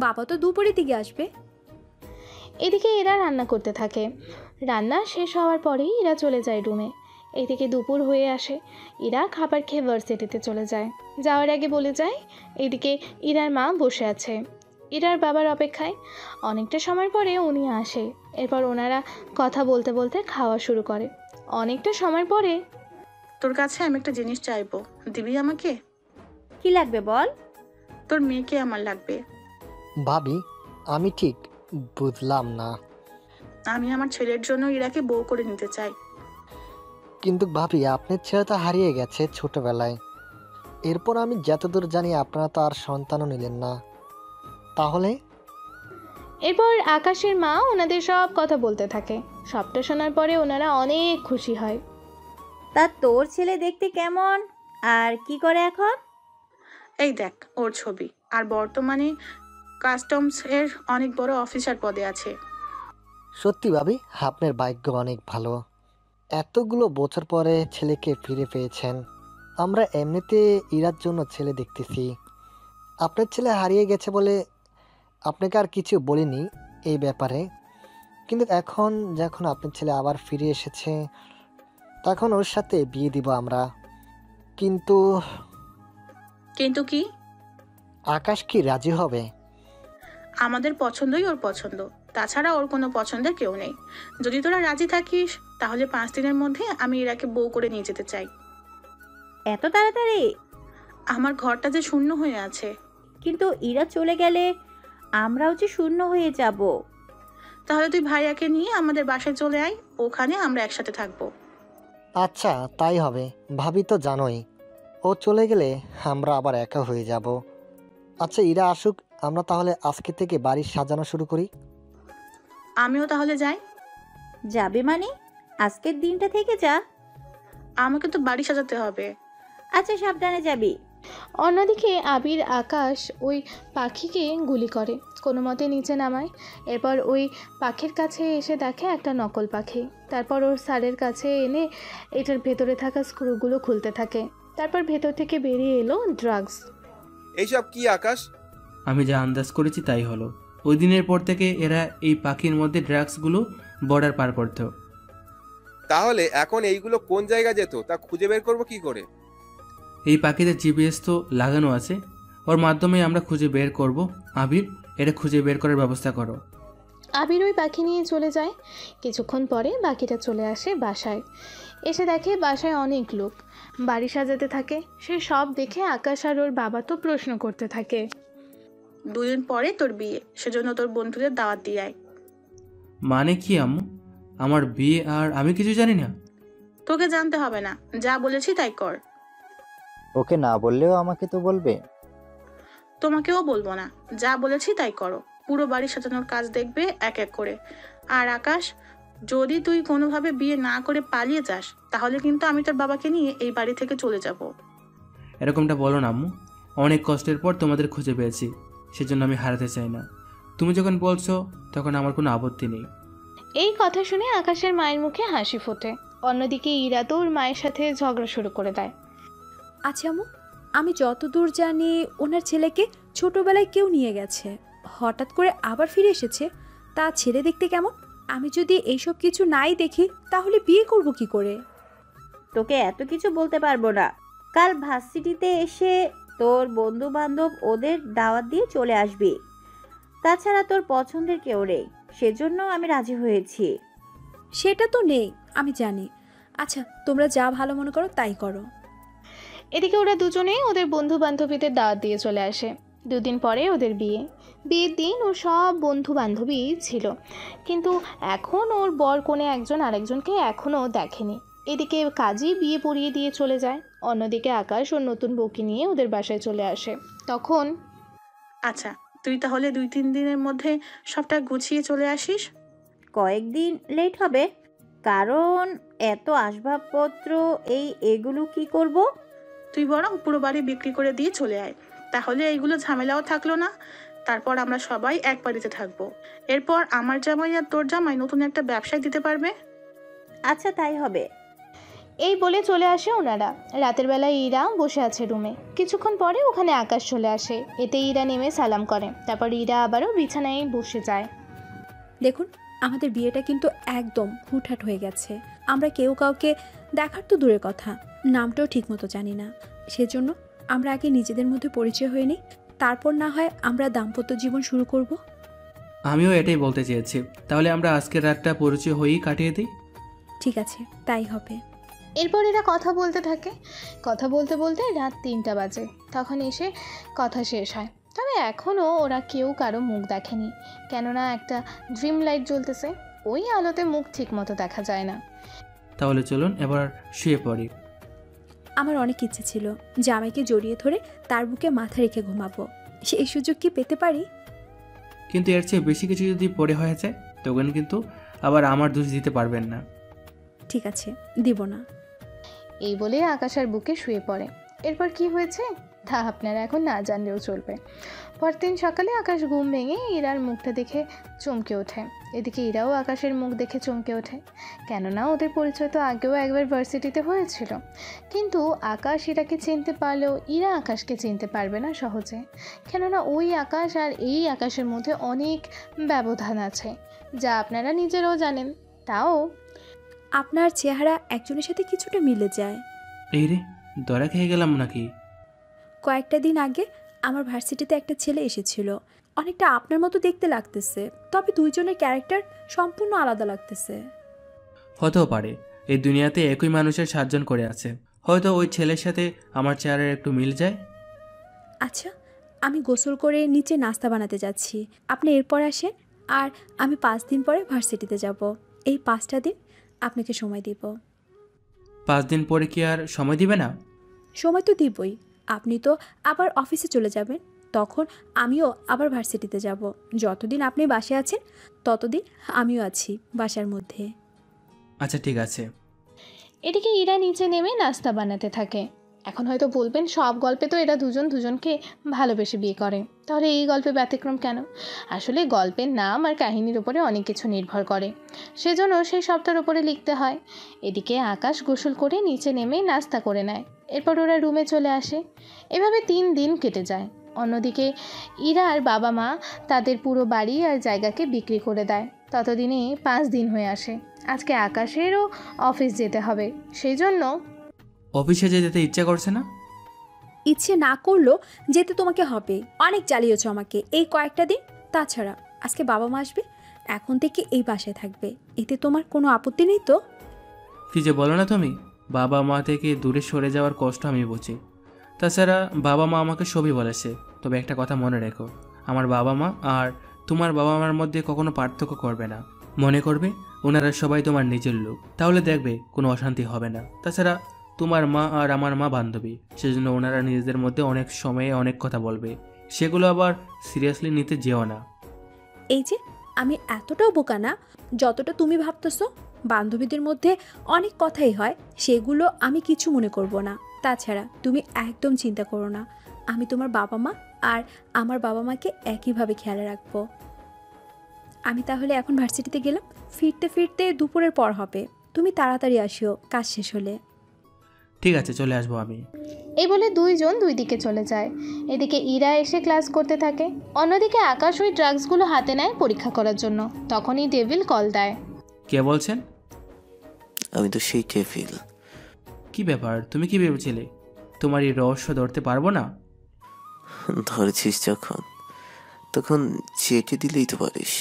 বাবা তো দুপুরের দিকে আসবে। এদিকে এরা রান্না করতে থাকে। রান্না শেষ হওয়ার পরেই ইরা চলে যায় রুমে। এদিকে দুপুর হয়ে আসে। ইরা খাবার খেয়ে ভার্সিটিতে চলে যায়। যাওয়ার আগে বলে যায়, এদিকে ইরার মা বসে আছে ইরার বাবার অপেক্ষায়। অনেকটা সময় পরে উনি আসে। এরপর ওনারা কথা বলতে বলতে খাওয়া শুরু করে। অনেকটা সময় পরে, তোর কাছে আমি একটা জিনিস চাইবো, দিবি আমাকে? কি লাগবে বল। তোর মেয়েকে আমার লাগবে। ভাবি, আমি ঠিক বুঝলাম না। আমি আমার ছেলের জন্য ইরাকে বউ করে নিতে চাই। কিন্তু ভাবি, আপনার ছেলে তো হারিয়ে গেছে ছোটবেলায়। এরপর আমি যতদূর জানি আপনারা তো আর সন্তানও নিলেন না, তাহলে? এরপর আকাশের মা ওনাদের সব কথা বলতে থাকে। সবটা শোনার পরে ওনারা অনেক খুশি হয়। তা তোর ছেলে দেখতে কেমন আর কি করে এখন? এই দেখ ওর ছবি, আর বর্তমানে কাস্টমস এর অনেক বড় অফিসার পদে আছে। সত্যি ভাবি, আপনার ভাগ্য অনেক ভালো, এতগুলো বছর পরে ছেলেকে ফিরে পেয়েছেন। আমরা এমনিতে ইরার জন্য ছেলে দেখতেছি। আপনার ছেলে হারিয়ে গেছে বলে আপনাকে আর কিছু বলিনি এই ব্যাপারে, কিন্তু এখন যখন আপনার ছেলে আবার ফিরে এসেছে তখন ওর সাথে বিয়ে দিব আমরা। কিন্তু কিন্তু কি? আকাশ কি রাজি হবে? আমাদের পছন্দই ওর পছন্দ, তাছাড়া ওর কোনো পছন্দের কেউ নেই। যদি তোরা রাজি থাকিস তাহলে 5 দিনের মধ্যে আমি ইরাকে বউ করে নিয়ে যেতে চাই। এত তাড়াতাড়ি? আমার ঘরটা যে শূন্য হয়ে আছে। কিন্তু ইরা চলে গেলে আমরাও যে শূন্য হয়ে যাব। তাহলে তুই ভাইয়াকে নিয়ে আমাদের বাসায় চলে আয়, ওখানে আমরা একসাথে থাকবো। আচ্ছা তাই হবে। ভাবি তো জানোই, ও চলে গেলে আমরা আবার একা হয়ে যাব। আচ্ছা ইরা আসুক, আমরা তাহলে আজকে থেকে বাড়ি সাজানো শুরু করি। আমিও তাহলে যাই। যাবে মানে? আজকের দিনটা থেকে যা। আমাকে তো বাড়ি সাজাতে হবে। আচ্ছা সাবধানে যাবি। অন্যদিকে আবির আকাশ ওই পাখিকে গুলি করে, কোনো মতে নিচে নামায়। এরপর ওই পাখির কাছে এসে দেখে একটা নকল পাখি। তারপর ওর স্যারের কাছে এনে এটার ভেতরে থাকা স্ক্রুগুলো খুলতে থাকে। তারপর ভেতর থেকে বেরিয়ে এলো ড্রাগস। এইসব কি আকাশ? আমি যা আন্দাজ করেছি তাই হলো। ওই দিনের পর থেকে এরা এই পাখির মধ্যে ড্রাগসগুলো বর্ডার পার করতো। তাহলে এখন এইগুলো কোন জায়গায় যেত তা খুঁজে বের করবো কি করে? এই পাখিদের জিপিএস তো লাগানো আছে, ওর মাধ্যমে আমরা খুঁজে বের করব। আবির, এটা খুঁজে বের করার ব্যবস্থা করো। আবির ওই পাখি নিয়ে চলে যায়। কিছুক্ষণ পরে পাখিটা চলে আসে বাসায়। এসে দেখে বাসায় অনেক লোক বাড়ি সাজাতে থাকে। সে সব দেখে আকাশ আর ওর বাবা তো প্রশ্ন করতে থাকে। 2 দিন পরে তোর বিয়ে, সেজন্য তোর বন্ধুদের দাওয়াত দিয়ে আয়। মানে কি আম্মু? আমার বিয়ে আর আমি কিছু জানি না? তোকে জানতে হবে না, যা বলেছি তাই কর। ওকে না বললেও আমাকে তো বলবে। তোমাকেও বলবো না, যা বলেছি তাই করো। পুরো বাড়ি সাজানোর কাজ দেখবে এক এক করে। আর আকাশ, যদি তুই কোনোভাবে বিয়ে না করে পালিয়ে যাস তাহলে কিন্তু আমি তোর বাবাকে নিয়ে এই বাড়ি থেকে চলে যাব। এরকমটা বলো না আম্মু, অনেক কষ্টের পর তোমাদের খুঁজে পেয়েছি, সেজন্য আমি হারাতে চাই না। তুমি যখন বলছো তখন আমার কোনো আপত্তি নেই। এই কথা শুনে আকাশের মায়ের মুখে হাসি ফোটে। অন্যদিকে ইরা তো ওর মায়ের সাথে ঝগড়া শুরু করে দেয়। আচ্ছা আম্মু, আমি যতদূর জানি ওনার ছেলেকে ছোটবেলায় কেউ নিয়ে গেছে, হঠাৎ করে আবার ফিরে এসেছে। তা ছেলে দেখতে কেমন? আমি যদি এইসব কিছু নাই দেখি তাহলে বিয়ে করব কি করে? তোকে এত কিছু বলতে পারবো না। কাল ভার্সিটিতে এসে তোর বন্ধু বান্ধব ওদের দাওয়াত দিয়ে চলে আসবি। তাছাড়া তোর পছন্দের কেউ নেই, সেজন্য আমি রাজি হয়েছি। সেটা তো নেই, আমি জানি। আচ্ছা তোমরা যা ভালো মনে করো তাই করো। এদিকে ওরা দুজনেই ওদের বন্ধু বান্ধবীদের দাওয়াত দিয়ে চলে আসে। 2 দিন পরে ওদের বিয়ে। বিয়ের দিন ওর সব বন্ধু বান্ধবী ছিল, কিন্তু এখন ওর বর কোণে একজন আরেকজনকে এখনও দেখেনি। এদিকে কাজী বিয়ে পড়িয়ে দিয়ে চলে যায়। অন্যদিকে আকাশ ওর নতুন বউকে নিয়ে ওদের বাসায় চলে আসে। তখন আচ্ছা তুই তাহলে 2-3 দিনের মধ্যে সবটা গুছিয়ে চলে আসিস। কয়েকদিন লেট হবে, কারণ এত আসবাবপত্র এগুলো কি করব? তুই বরং পুরো বাড়ি বিক্রি করে দিয়ে চলে আয়, তাহলে এইগুলো ঝামেলাও থাকলো না। তারপর আমরা সবাই এক বাড়িতে থাকবো। এরপর আমার জামাই আর তোর জামাই নতুন একটা ব্যবসায় দিতে পারবে। আচ্ছা তাই হবে। এই বলে চলে আসে ওনারা। রাতের বেলায় ইরা বসে আছে রুমে। কিছুক্ষণ পরে ওখানে আকাশ চলে আসে। এতে ইরা নেমে সালাম করে। তারপর ইরা আবারও বিছানায় বসে যায়। দেখুন, আমাদের বিয়েটা কিন্তু একদম হুটহাট হয়ে গেছে। আমরা কেউ কাউকে দেখার তো দূরের কথা, নামটাও ঠিকমতো জানি না। সেজন্য আমরা আগে নিজেদের মধ্যে পরিচয় হয়ে নিই, তারপর না হয় আমরা দাম্পত্য জীবন শুরু করব। আমিও এটাই বলতে চেয়েছি। তাহলে আমরা আজকের রাতটা পরিচয় হয়েই কাটিয়ে দিই। ঠিক আছে, তাই হবে। এরপর এরা কথা বলতে থাকে। কথা বলতে বলতে রাত 3টা বাজে। তখন এসে কথা শেষ হয়। তবে এখনও ওরা কেউ কারো মুখ দেখেনি, কেননা একটা ড্রিম লাইট জ্বলতেছে। ওই আলোতে মুখ ঠিক মতো দেখা যায় না। তাহলে চলুন এবার শুয়ে পড়ি। আমার অনেক ইচ্ছে ছিল জামাইকে জড়িয়ে ধরে তার বুকে মাথা রেখে ঘুমাবো। সেই সুযোগ কি পেতে পারি? কিন্তু এর চেয়ে বেশি কিছু যদি পড়ে হয়ে যায় তখন কিন্তু আবার আমার দোষ দিতে পারবেন না। ঠিক আছে, দিব না। এই বলে আকাশ আর বুকে শুয়ে পড়ে। এরপর কি হয়েছে তা আপনারা এখন না জানলেও চলবে। পরদিন সকালে আকাশ ঘুম ভেঙে ইরার মুখটা দেখে চমকে ওঠে। এদিকে ইরাও আকাশের মুখ দেখে চমকে ওঠে, কেননা ওদের পরিচয় তো আগেও একবার ভার্সিটিতে হয়েছিল। কিন্তু আকাশ ইরাকে চিনতে পারলেও ইরা আকাশকে চিনতে পারবে না সহজে, কেননা ওই আকাশ আর এই আকাশের মধ্যে অনেক ব্যবধান আছে, যা আপনারা নিজেরাও জানেন। তাও আপনার চেহারা একজনের সাথে কিছুটা মিলে যায়। এই রে, ধরা খেয়ে গেলাম নাকি? কয়েকটা দিন আগে আমার ভার্সিটিতে একটা ছেলে এসেছিল, অনেকটা আপনার মতো দেখতে লাগতেছে, তবে দুইজনের ক্যারেক্টার সম্পূর্ণ আলাদা লাগতেছে। হতেও পারে, এই দুনিয়াতে একই মানুষের 7 জন করে আছে, হয়তো ওই ছেলের সাথে আমার চেহারার একটু মিল যায়। আচ্ছা, আমি গোসল করে নিচে নাস্তা বানাতে যাচ্ছি, আপনি এরপর আসেন। আর আমি 5 দিন পরে ভার্সিটিতে যাব। এই 5টা দিন আপনাকে সময় দিব। 5 দিন পরে কি আর সময় দিবে না? সময় তো দিবই, আপনি তো আবার অফিসে চলে যাবেন, তখন আমিও আবার ভার্সিটিতে যাব। যতদিন আপনি বাসায় আছেন ততদিন আমিও আছি বাসার মধ্যে। আচ্ছা ঠিক আছে। এদিকে ইরা নিচে নেমে নাস্তা বানাতে থাকে। এখন হয়তো বলবেন সব গল্পে তো এরা দুজন দুজনকে ভালোবেসে বিয়ে করে, তাহলে এই গল্পে ব্যতিক্রম কেন? আসলে গল্পের নাম আর কাহিনীর উপরে অনেক কিছু নির্ভর করে, সেজন্য সেই সবটার উপরে লিখতে হয়। এদিকে আকাশ গোসল করে নিচে নেমে নাস্তা করে নেয়, এরপর ওরা রুমে চলে আসে। এভাবে 3 দিন কেটে যায়। অন্যদিকে ইরার বাবা মা তাদের পুরো বাড়ি আর জায়গাকে বিক্রি করে দেয়। ততদিনে 5 দিন হয়ে আসে। আজকে আকাশেরও অফিস যেতে হবে, সেই জন্য অফিসে যেতে ইচ্ছা করছে না। ইচ্ছে না করলেও যেতে তোমাকে হবে, অনেক জ্বালিয়েছ আমাকে এই কয়েকটা দিন। তাছাড়া আজকে বাবা মা আসবে, এখন থেকে এই বাসায় থাকবে, এতে তোমার কোনো আপত্তি নেই তো? কি যে বলো না তুমি, বাবা মা থেকে দূরে সরে যাওয়ার কষ্ট আমি বুঝি। তাছাড়া বাবা মা আমাকে সবই বলেছে, তবে একটা কথা মনে রেখো, আমার বাবা মা আর তোমার বাবা মার মধ্যে কখনো পার্থক্য করবে না। মনে করবে ওনারা সবাই তোমার নিজের লোক, তাহলে দেখবে কোনো অশান্তি হবে না। তাছাড়া তোমার মা আর আমার মা বান্ধবী, সেজন্য ওনারা নিজেদের মধ্যে অনেক সময়ে অনেক কথা বলবে, সেগুলো আবার সিরিয়াসলি নিতে যেও না। এই যে আমি এতটাও বোকা না যতটা তুমি ভাবতেছো। বান্ধবীদের মধ্যে অনেক কথাই হয়, সেগুলো আমি কিছু মনে করব না। তাছাড়া তুমি একদম চিন্তা করো না, আমি তোমার বাবা মা আর আমার বাবা মাকে একইভাবে খেয়াল রাখবো। আমি তাহলে এখন ভার্সিটিতে গেলাম, ফিরতে ফিরতে দুপুরের পর হবে, তুমি তাড়াতাড়ি আসিও কাজ শেষ হলে। ঠিক আছে, চলে আসবো আমি। এই বলে দুইজন দুই দিকে চলে যায়। এদিকে ইরা এসে ক্লাস করতে থাকে, অন্যদিকে আকাশ ওই ড্রাগসগুলো হাতে নেয় পরীক্ষা করার জন্য। তখনই ডেভিল কল দেয়। কে বলছেন? আমি তো সেই ডেভিল। কি ব্যাপার, তুমি কি ভেবেছিলে তোমার এই রহস্য ধরতে পারবো না? ধরেছিস যখন, তখন চেটে দিলেই তো পারিস।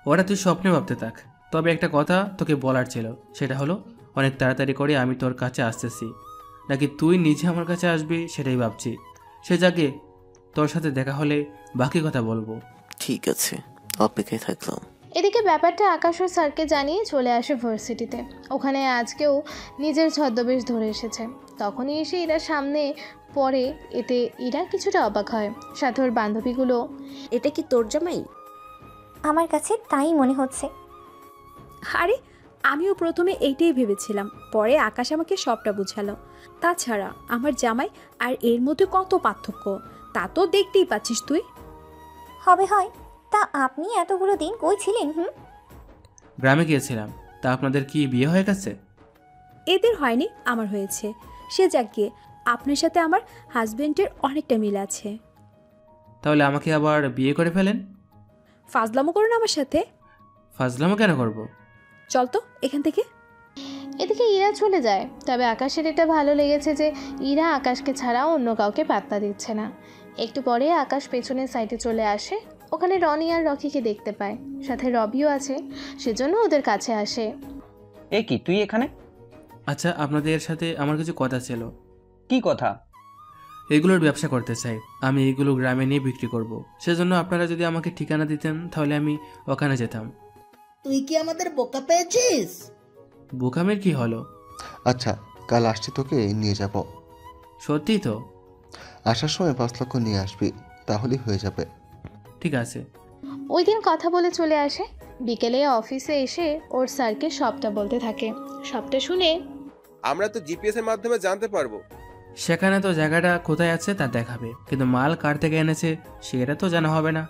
ওরা তুই স্বপ্নে ভাবতে থাক। তবে একটা কথা তোকে বলার ছিল, সেটা হলো অনেক তাড়াতাড়ি করে আমি তোর কাছে আসতেছি, নাকি তুই নিজে আমার কাছে আসবি সেটাই ভাবছি। সে যাকে তোর সাথে দেখা হলে বাকি কথা বলবো। ঠিক আছে, অপেক্ষায় থাকলাম। এদিকে ব্যাপারটা আকাশ ও স্যারকে জানিয়ে চলে আসে ভার্সিটিতে। ওখানে আজকেও নিজের ছদ্মবেশ ধরে এসেছে। তখনই এসে ইরা সামনে পড়ে, এতে ইরা কিছুটা অবাক হয়। সাথে ওর বান্ধবীগুলো, এটা কি তোর জামাই? আমার কাছে তাই মনে হচ্ছে। আরে আমিও প্রথমে এইটাই ভেবেছিলাম, পরে আকাশ আমাকে সবটা বুঝালো। তাছাড়া আমার জামাই আর এর মধ্যে কত পার্থক্য তা তো দেখতেই পাচ্ছিস তুই। হবে হয়, তা আপনি এতগুলো দিন কই ছিলেন? গ্রামে গিয়েছিলাম। তা আপনাদের কি বিয়ে হয়ে গেছে? এদের হয়নি, আমার হয়েছে। সে যাক গিয়ে, আপনার সাথে আমার হাজবেন্ডের অনেকটা মিল আছে। তাহলে আমাকে আবার বিয়ে করে ফেলেন। ফাজলামো করুন আমার সাথে। ফাজলামো কেন করব? চল তো এখান থেকে। এদিকে ইরা চলে যায়। তবে আকাশের এটা ভালো লেগেছে যে ইরা আকাশকে ছাড়া অন্য কাউকে পাত্তা দিচ্ছে না। একটু পরে আকাশ পেছনের সাইডে চলে আসে। ওখানে রনি আর রকিকে দেখতে পায়, সাথে রবিও আছে, সেজন্য ওদের কাছে আসে। এ কি তুই এখানে? আচ্ছা, আপনাদের সাথে আমার কিছু কথা ছিল। কি কথা? এগুলোর ব্যবসা করতে চাই আমি, এগুলো গ্রামে নিয়ে বিক্রি করব। সেজন্য আপনারা যদি আমাকে ঠিকানা দিতেন তাহলে আমি ওখানে যেতাম। তুই কি আমাদের বোকা পেয়েছিস? বোকামের কি হলো? আচ্ছা, কাল আসছি তোকে নিয়ে যাব। সত্যি তো? আসার সময় 5 লক্ষ নিয়ে আসবি, তাহলেই হয়ে যাবে। ঠিক আছে। ওই দিন কথা বলে চলে আসে। বিকেলে অফিসে এসে ওর স্যারকে সবটা বলতে থাকে। সবটা শুনে আমরা তো জিপিএস এর মাধ্যমে জানতে পারবো। সেখানে তো জায়গাটা কোথায় আছে তা দেখাবে, কিন্তু মাল কার থেকে এনেছে সেটা তো জানা হবে না।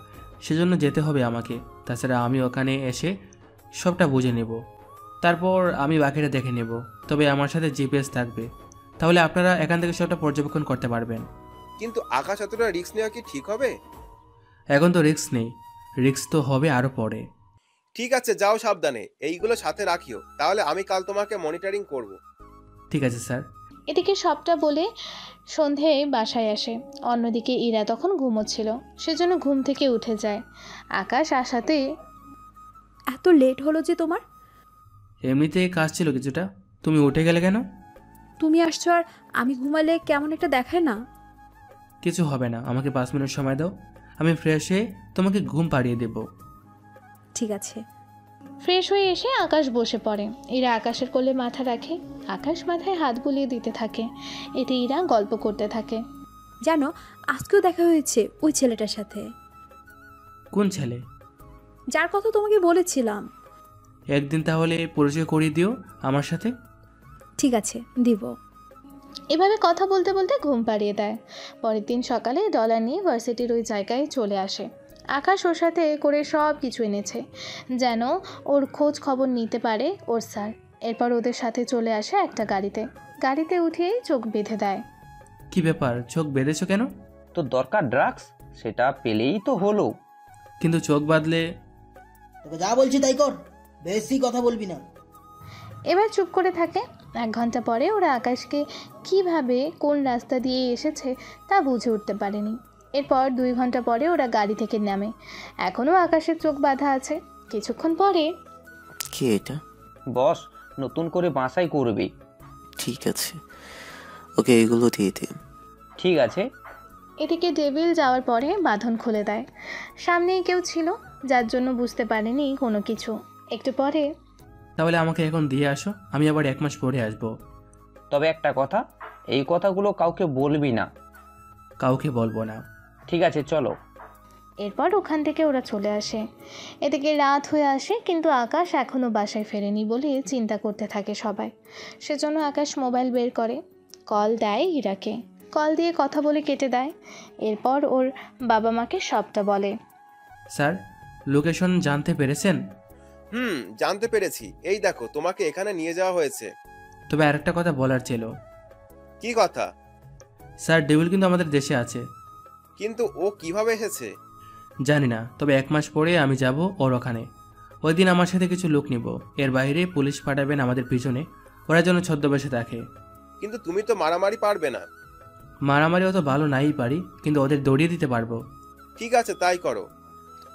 সেজন্য যেতে হবে আমাকে। তাছাড়া আমি ওখানে এসে সবটা বুঝে নেব, তারপর আমি বাকিটা দেখে নেব। তবে আমার সাথে জিপিএস থাকবে, তাহলে আপনারা এখান থেকে সবটা পর্যবেক্ষণ করতে পারবেন। কিন্তু আকাশ এতটা রিস্ক নেওয়া কি ঠিক হবে? এখন তো রিস্ক নেই, রিস্ক তো হবে আরও পরে। ঠিক আছে, যাও সাবধানে, এইগুলো সাথে রাখিও, তাহলে আমি কাল তোমাকে মনিটরিং করব। ঠিক আছে স্যার। এদিকে সবটা বলে সন্ধেয় বাসায় আসে। অন্যদিকে ইরা তখন ঘুমোচ্ছিল, সেজন্য ঘুম থেকে উঠে যায়। আকাশ আসাতে এত লেট হলো যে তোমার? এমনিতে কাজ ছিল কিছুটা। তুমি উঠে গেলে কেন? তুমি আসছো আর আমি ঘুমালে কেমন একটা দেখায় না? কিছু হবে না, আমাকে 5 মিনিট সময় দাও, আমি ফ্রেশ হয়ে তোমাকে ঘুম পাড়িয়ে দেব। ঠিক আছে। ফ্রেশ হয়ে এসে আকাশ বসে পড়ে। ইরা আকাশের কোলে মাথা রাখে। আকাশ মাথায় হাত বুলিয়ে দিতে থাকে। এতে ইরা গল্প করতে থাকে। জানো, আজকেও দেখা হয়েছে ওই ছেলেটার সাথে। কোন ছেলে? যার কথা তোমাকে বলেছিলাম। একদিন তাহলে পরিচয় করিয়ে দিও আমার সাথে। ঠিক আছে, দিব। এভাবে কথা বলতে বলতে ঘুম পাড়িয়ে দেয়। পরের দিন সকালে ডলার নিয়ে ভার্সিটির ওই জায়গায় চলে আসে। আকাশ ওর সাথে করে সব কিছু এনেছে, যেন ওর খোঁজ খবর নিতে পারে ওর স্যার। এরপর ওদের সাথে চলে আসে একটা গাড়িতে উঠিয়েই চোখ বেঁধে দেয়। কি ব্যাপার, চোখ বেঁধেছো কেন? তো দরকার ড্রাগস, সেটা পেলেই তো হলো। কিন্তু চোখ বাঁধলে? তোকে যা বলছি তাই কর, বেশি কথা বলবি না। এবার চুপ করে থাকে। 1 ঘন্টা পরে ওরা আকাশকে কিভাবে কোন রাস্তা দিয়ে এসেছে তা বুঝে উঠতে পারেনি। এরপর 2 ঘন্টা পরে ওরা গাড়ি থেকে নামে। এখনও আকাশের চোখ বাঁধা আছে। কিছুক্ষণ পরে কি এটা? বস নতুন করে বাছাই করবে। ঠিক আছে, ওকে এগুলো দিয়ে দিন। ঠিক আছে। এদিকে ডেভিল যাওয়ার পরে বাঁধন খুলে দেয়। সামনেই কেউ ছিল, যার জন্য বুঝতে পারেনি কোনো কিছু। একটু পরে তাহলে আমাকে এখন দিয়ে আসো, আমি আবার 1 মাস পরে আসবো। তবে একটা কথা, এই কথাগুলো কাউকে বলবি না। কাউকে বলবো না। ঠিক আছে, চলো। এরপর ওখান থেকে ওরা চলে আসে। এদিকে রাত হয়ে আসে, কিন্তু আকাশ এখনও বাসায় ফেরেনি বলে চিন্তা করতে থাকে সবাই। সেজন্য আকাশ মোবাইল বের করে, কল দেয় ইরাকে। কল দিয়ে কথা বলে কেটে দেয়। এরপর ওর বাবা মাকে সবটা বলে। স্যার, লোকেশন জানতে পেরেছেন? জানতে পেরেছি। এই দেখো, তোমাকে এখানে নিয়ে যাওয়া হয়েছে। তবে আরেকটা কথা বলার ছিল। কি কথা? স্যার, ডেভিল কিন্তু আমাদের দেশে আছে। কিন্তু ও কিভাবে এসেছে? জানি না, তবে 1 মাস পরে আমি যাব ওর ওখানে। ওই দিন আমার সাথে কিছু লোক নিব। এর বাইরে পুলিশ পাঠাবেন আমাদের পিছনে, ওরা যেন ছদ্মবেশে থাকে। কিন্তু তুমি তো মারামারি পারবে না। মারামারি অত ভালো নাই পারি, কিন্তু ওদের দৌড়িয়ে দিতে পারবো। ঠিক আছে, তাই করো।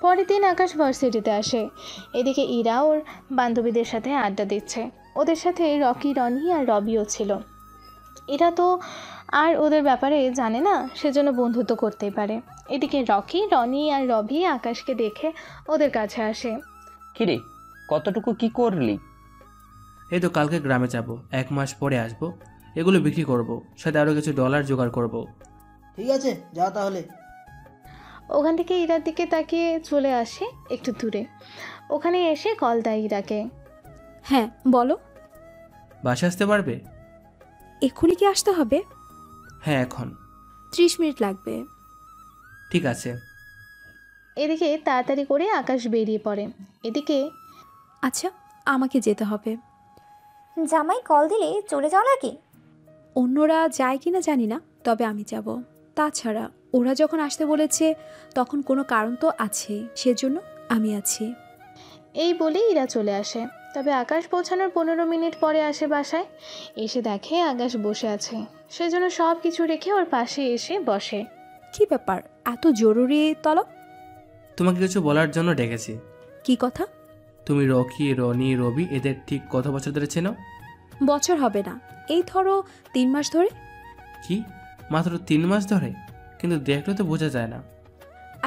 পরের দিন আকাশ ভার্সিটিতে আসে। এদিকে ইরা ওর বান্ধবীদের সাথে আড্ডা দিচ্ছে। ওদের সাথে রকি, রনি আর রবিও ছিল। এরা তো আর ওদের ব্যাপারে জানে না, সেজন্য বন্ধুত্ব করতেই পারে। এদিকে রকি, রনি আর রবি আকাশকে দেখে ওদের কাছে আসে। কিরে, কতটুকু কি করলি? এই তো কালকে গ্রামে যাব, 1 মাস পরে আসবো। এগুলো বিক্রি করব, সাথে আরও কিছু ডলার জোগাড় করব। ঠিক আছে, যা তাহলে। ওখান থেকে ইরার দিকে তাকিয়ে চলে আসে একটু দূরে। ওখানে এসে কল দেয় ইরাকে। হ্যাঁ, বলো। বাসা আসতে পারবে? এক্ষুনি কি আসতে হবে? হ্যাঁ, এখন। 30 মিনিট লাগবে। ঠিক আছে। এদিকে তাড়াতাড়ি করে আকাশ বেরিয়ে পড়ে। এদিকে আচ্ছা, আমাকে যেতে হবে। জামাই কল দিলে চলে যাও নাকি? অন্যরা যায় কিনা জানি না, তবে আমি যাব। তাছাড়া ওরা যখন আসতে বলেছে তখন কোনো কারণ তো আছে, সেজন্য আমি আছি। এই বলেই ইরা চলে আসে। তবে আকাশ পৌঁছানোর 15 মিনিট পরে আসে বাসায়। এসে দেখে আকাশ বসে আছে। সেজন্য সব কিছু রেখে ওর পাশে এসে বসে। কি ব্যাপার, এত জরুরি তলব? তোমাকে কিছু বলার জন্য ডেকেছি। কি কথা? তুমি রকি, রনি, রবি এদের ঠিক কত বছর ধরে চেনো? বছর হবে না, এই ধরো 3 মাস ধরে। কি, মাত্র 3 মাস ধরে? কিন্তু দেখলে তো বোঝা যায় না।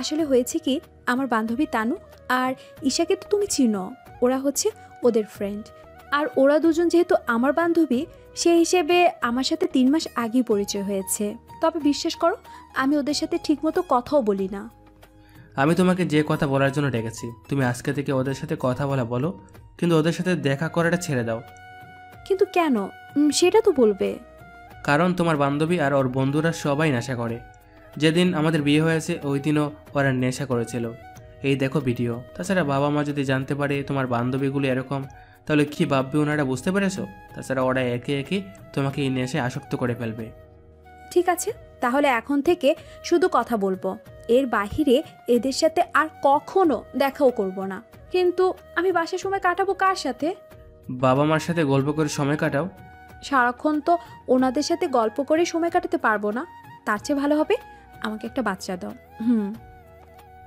আসলে হয়েছে কি, আমার বান্ধবী তানু আর ঈশাকে তো তুমি চিনো। ওরা হচ্ছে ওদের ফ্রেন্ড। আর ওরা দুজন যেহেতু আমার বান্ধবী, সেই হিসেবে আমার সাথে 3 মাস আগেই পরিচয় হয়েছে। তবে বিশ্বাস করো, আমি ওদের সাথে ঠিকমতো কথাও বলি না। আমি তোমাকে যে কথা বলার জন্য ডেকেছি, তুমি আজকে থেকে ওদের সাথে কথা বলো, কিন্তু ওদের সাথে দেখা করাটা ছেড়ে দাও। কিন্তু কেন? সেটা তো বলবে। কারণ তোমার বান্ধবী আর ওর বন্ধুরা সবাই নেশা করে। যেদিন আমাদের বিয়ে হয়েছে ওই দিনও ওরা নেশা করেছিল। এই দেখো ভিডিও। তাছাড়া বাবা মা যদি জানতে পারে তোমার বান্ধবীগুলো এরকম, তাহলে কি ভাববে ওনারা, বুঝতে পেরেছো? তাছাড়া ওরা একে একে তোমাকে এই নেশায় আসক্ত করে ফেলবে। ঠিক আছে, তাহলে এখন থেকে শুধু কথা বলবো, এর বাহিরে এদের সাথে আর কখনো দেখাও করব না। কিন্তু আমি বাসার সময় কাটাবো কার সাথে? বাবা মার সাথে গল্প করে সময় কাটাও। সারাক্ষণ তো ওনাদের সাথে গল্প করে সময় কাটাতে পারবো না। তার চেয়ে ভালো হবে আমাকে একটা বাচ্চা দাও।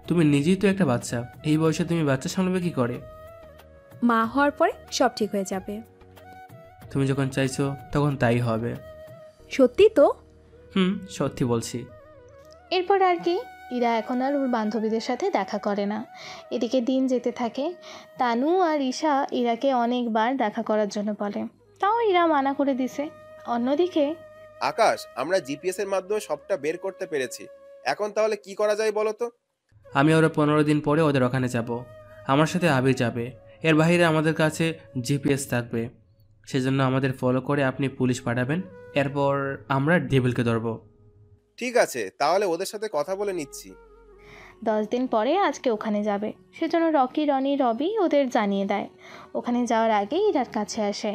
তুমি নিজেই তো একটা বাচ্চা, এই বয়সে তুমি বাচ্চা সামলাবে কি করে? মা হওয়ার পরে সব ঠিক হয়ে যাবে। তুমি যখন চাইছো তখন তাই হবে। সত্যি তো? সত্যি বলছি। এরপর আর কি, ইরা এখন আর ওর বান্ধবীদের সাথে দেখা করে না। এদিকে দিন যেতে থাকে। তানু আর ঈশা ইরাকে অনেকবার দেখা করার জন্য বলে, তাও ইরা মানা করে দিছে। অন্যদিকে আকাশ, আমরা জিপিএস এর মাধ্যমে সবটা বের করতে পেরেছি। এখন তাহলে কি করা যায় বলো তো? আমি ওরা 15 দিন পরে ওদের ওখানে যাব। আমার সাথে আবির যাবে। এর বাইরে আমাদের কাছে জিপিএস থাকবে, সেজন্য আমাদের ফলো করে আপনি পুলিশ পাঠাবেন। এরপর আমরা ডেভিলকে ধরবো। ঠিক আছে, তাহলে ওদের সাথে কথা বলে নিচ্ছি। 10 দিন পরে আজকে ওখানে যাবে, সেজন্য রকি, রনি, রবি ওদের জানিয়ে দেয়। ওখানে যাওয়ার আগে ইরার কাছে আসে।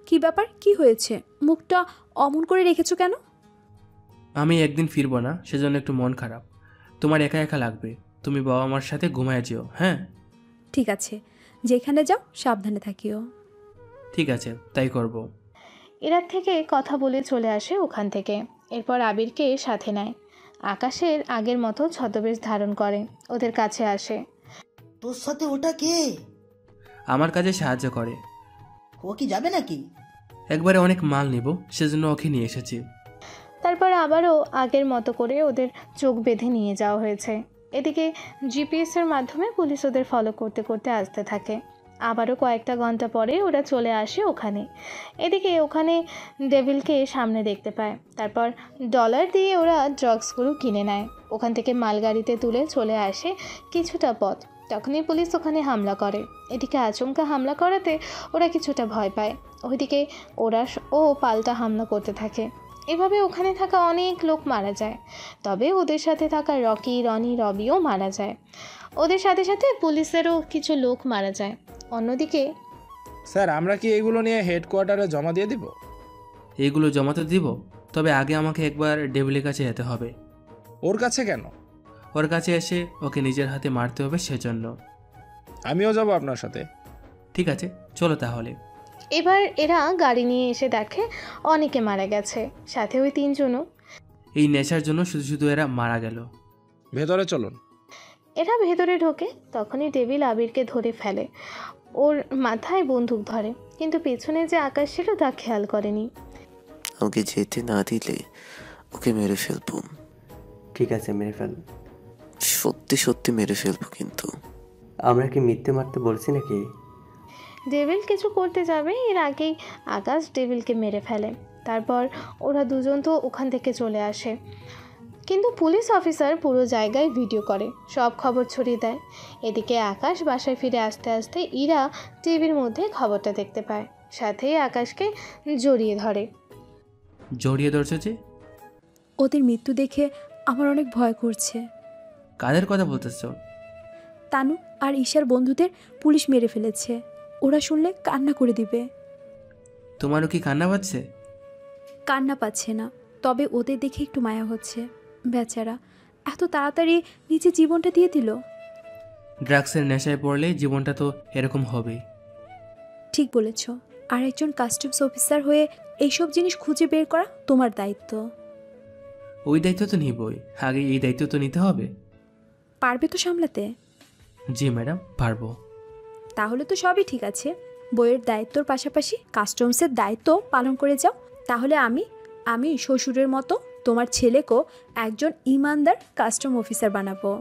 কি ব্যাপার, কি হয়েছে? মুখটা অমন করে রেখেছো কেন? আমি একদিন ফিরবো না, সেজন্য একটু মন খারাপ। তোমার একা একা লাগবে, তুমি বাবা মার সাথে ঘুমায় যেও। হ্যাঁ ঠিক আছে, যেখানে যাও সাবধানে থাকিও। ঠিক আছে, তাই করব। ইরার থেকে কথা বলে চলে আসে ওখান থেকে। এরপর আবিরকে সাথে নেয়। আকাশের আগের মতো ছদ্মবেশ ধারণ করে ওদের কাছে আসে। তোর সাথে ওটা কে? আমার কাজে সাহায্য করে। ও কি যাবে নাকি? একবারে অনেক মাল নিব, সেজন্য ওকে নিয়ে এসেছি। তারপর আবারও আগের মতো করে ওদের চোখ বেঁধে নিয়ে যাওয়া হয়েছে। এদিকে জিপিএসের মাধ্যমে পুলিশ ওদের ফলো করতে করতে আসতে থাকে। আবারও কয়েকটা ঘন্টা পরে ওরা চলে আসে ওখানে। এদিকে ওখানে ডেভিলকে সামনে দেখতে পায়। তারপর ডলার দিয়ে ওরা ড্রাগসগুলো কিনে নেয়। ওখান থেকে মালগাড়িতে তুলে চলে আসে কিছুটা পথ। তখনই পুলিশ ওখানে হামলা করে। এদিকে আচমকা হামলা করাতে ওরা কিছুটা ভয় পায়। ওইদিকে ওরা পাল্টা হামলা করতে থাকে। এভাবে ওখানে থাকা অনেক লোক মারা যায়। তবে ওদের সাথে থাকা রকি, রনি, রবিও মারা যায়। ওদের সাথে সাথে পুলিশেরও কিছু লোক মারা যায়। অন্যদিকে স্যার, আমরা কি এগুলো নিয়ে হেডকোয়ার্টারে জমা দিয়ে দিব? এগুলো জমাতে দিব, তবে আগে আমাকে একবার ডেভিলের কাছে যেতে হবে। ওর কাছে কেন? ওর কাছে এসে ওকে নিজের হাতে মারতে হবে, সেজন্য। আমিও যাব আপনার সাথে। ঠিক আছে, চলো তাহলে। এবার এরা গাড়ি নিয়ে এসে দেখে অনেকে মারা গেছে, সাথে ওই 3 জনও। এই নেশার জন্য শুধু শুধু এরা মারা গেল। ভেতরে চলুন। এরা ভেতরে ঢোকে, তখনই ডেভিল আবিরকে ধরে ফেলে। ওর মাথায় বন্দুক ধরে, কিন্তু পেছনে যে আকাশ ছিল তা খেয়াল করেনি। আমাকে যেতে না দিলে ওকে মেরে ফেলবো। ঠিক আছে, মেরে ফেল। সত্যি সত্যি মেরে ফেলবো। কিন্তু আমরা কি মিথ্যে মারতে বলছি নাকি? ডেভিল কিছু করতে যাবে এর আগেই আকাশ ডেভিলকে মেরে ফেলে। তারপর ওরা দুজন তো ওখান থেকে চলে আসে, কিন্তু পুলিশ অফিসার পুরো জায়গায় ভিডিও করে, সব খবর ছড়িয়ে দেয়। এদিকে আকাশ বাসায় ফিরে আসতে আসতে ইরা টিভির মধ্যে খবরটা দেখতে পায়, সাথেই আকাশকে জড়িয়ে ধরে। জড়িয়ে ধরছে যে? ওদের মৃত্যু দেখে আমার অনেক ভয় করছে। কাদের কথা বলতেছ? তানু আর ঈশার বন্ধুদের পুলিশ মেরে ফেলেছে। ওরা শুনলে কান্না করে দিবে। তোমারও কি কান্না পাচ্ছে? কান্না পাচ্ছে না, তবে ওদের দেখে একটু মায়া হচ্ছে। বেচারা এত তাড়াতাড়ি নিজের জীবনটা দিয়ে দিল। ড্রাগসের নেশায় পড়লে জীবনটা তো এরকম হবেই। ঠিক বলেছ। আর একজন কাস্টমস অফিসার হয়ে এইসব জিনিস খুঁজে বের করা তোমার দায়িত্ব। ওই দায়িত্ব তো নিবই, আগে এই দায়িত্ব তো নিতে হবে। পারবে তো সামলাতে? জি ম্যাডাম, পারবো। তাহলে তো সবই ঠিক আছে। বইয়ের দায়িত্বর পাশাপাশি কাস্টমসের দায়িত্ব পালন করে যাও। তাহলে আমি শ্বশুরের মতো তোমার ছেলেকেও একজন ইমানদার কাস্টম অফিসার বানাবো।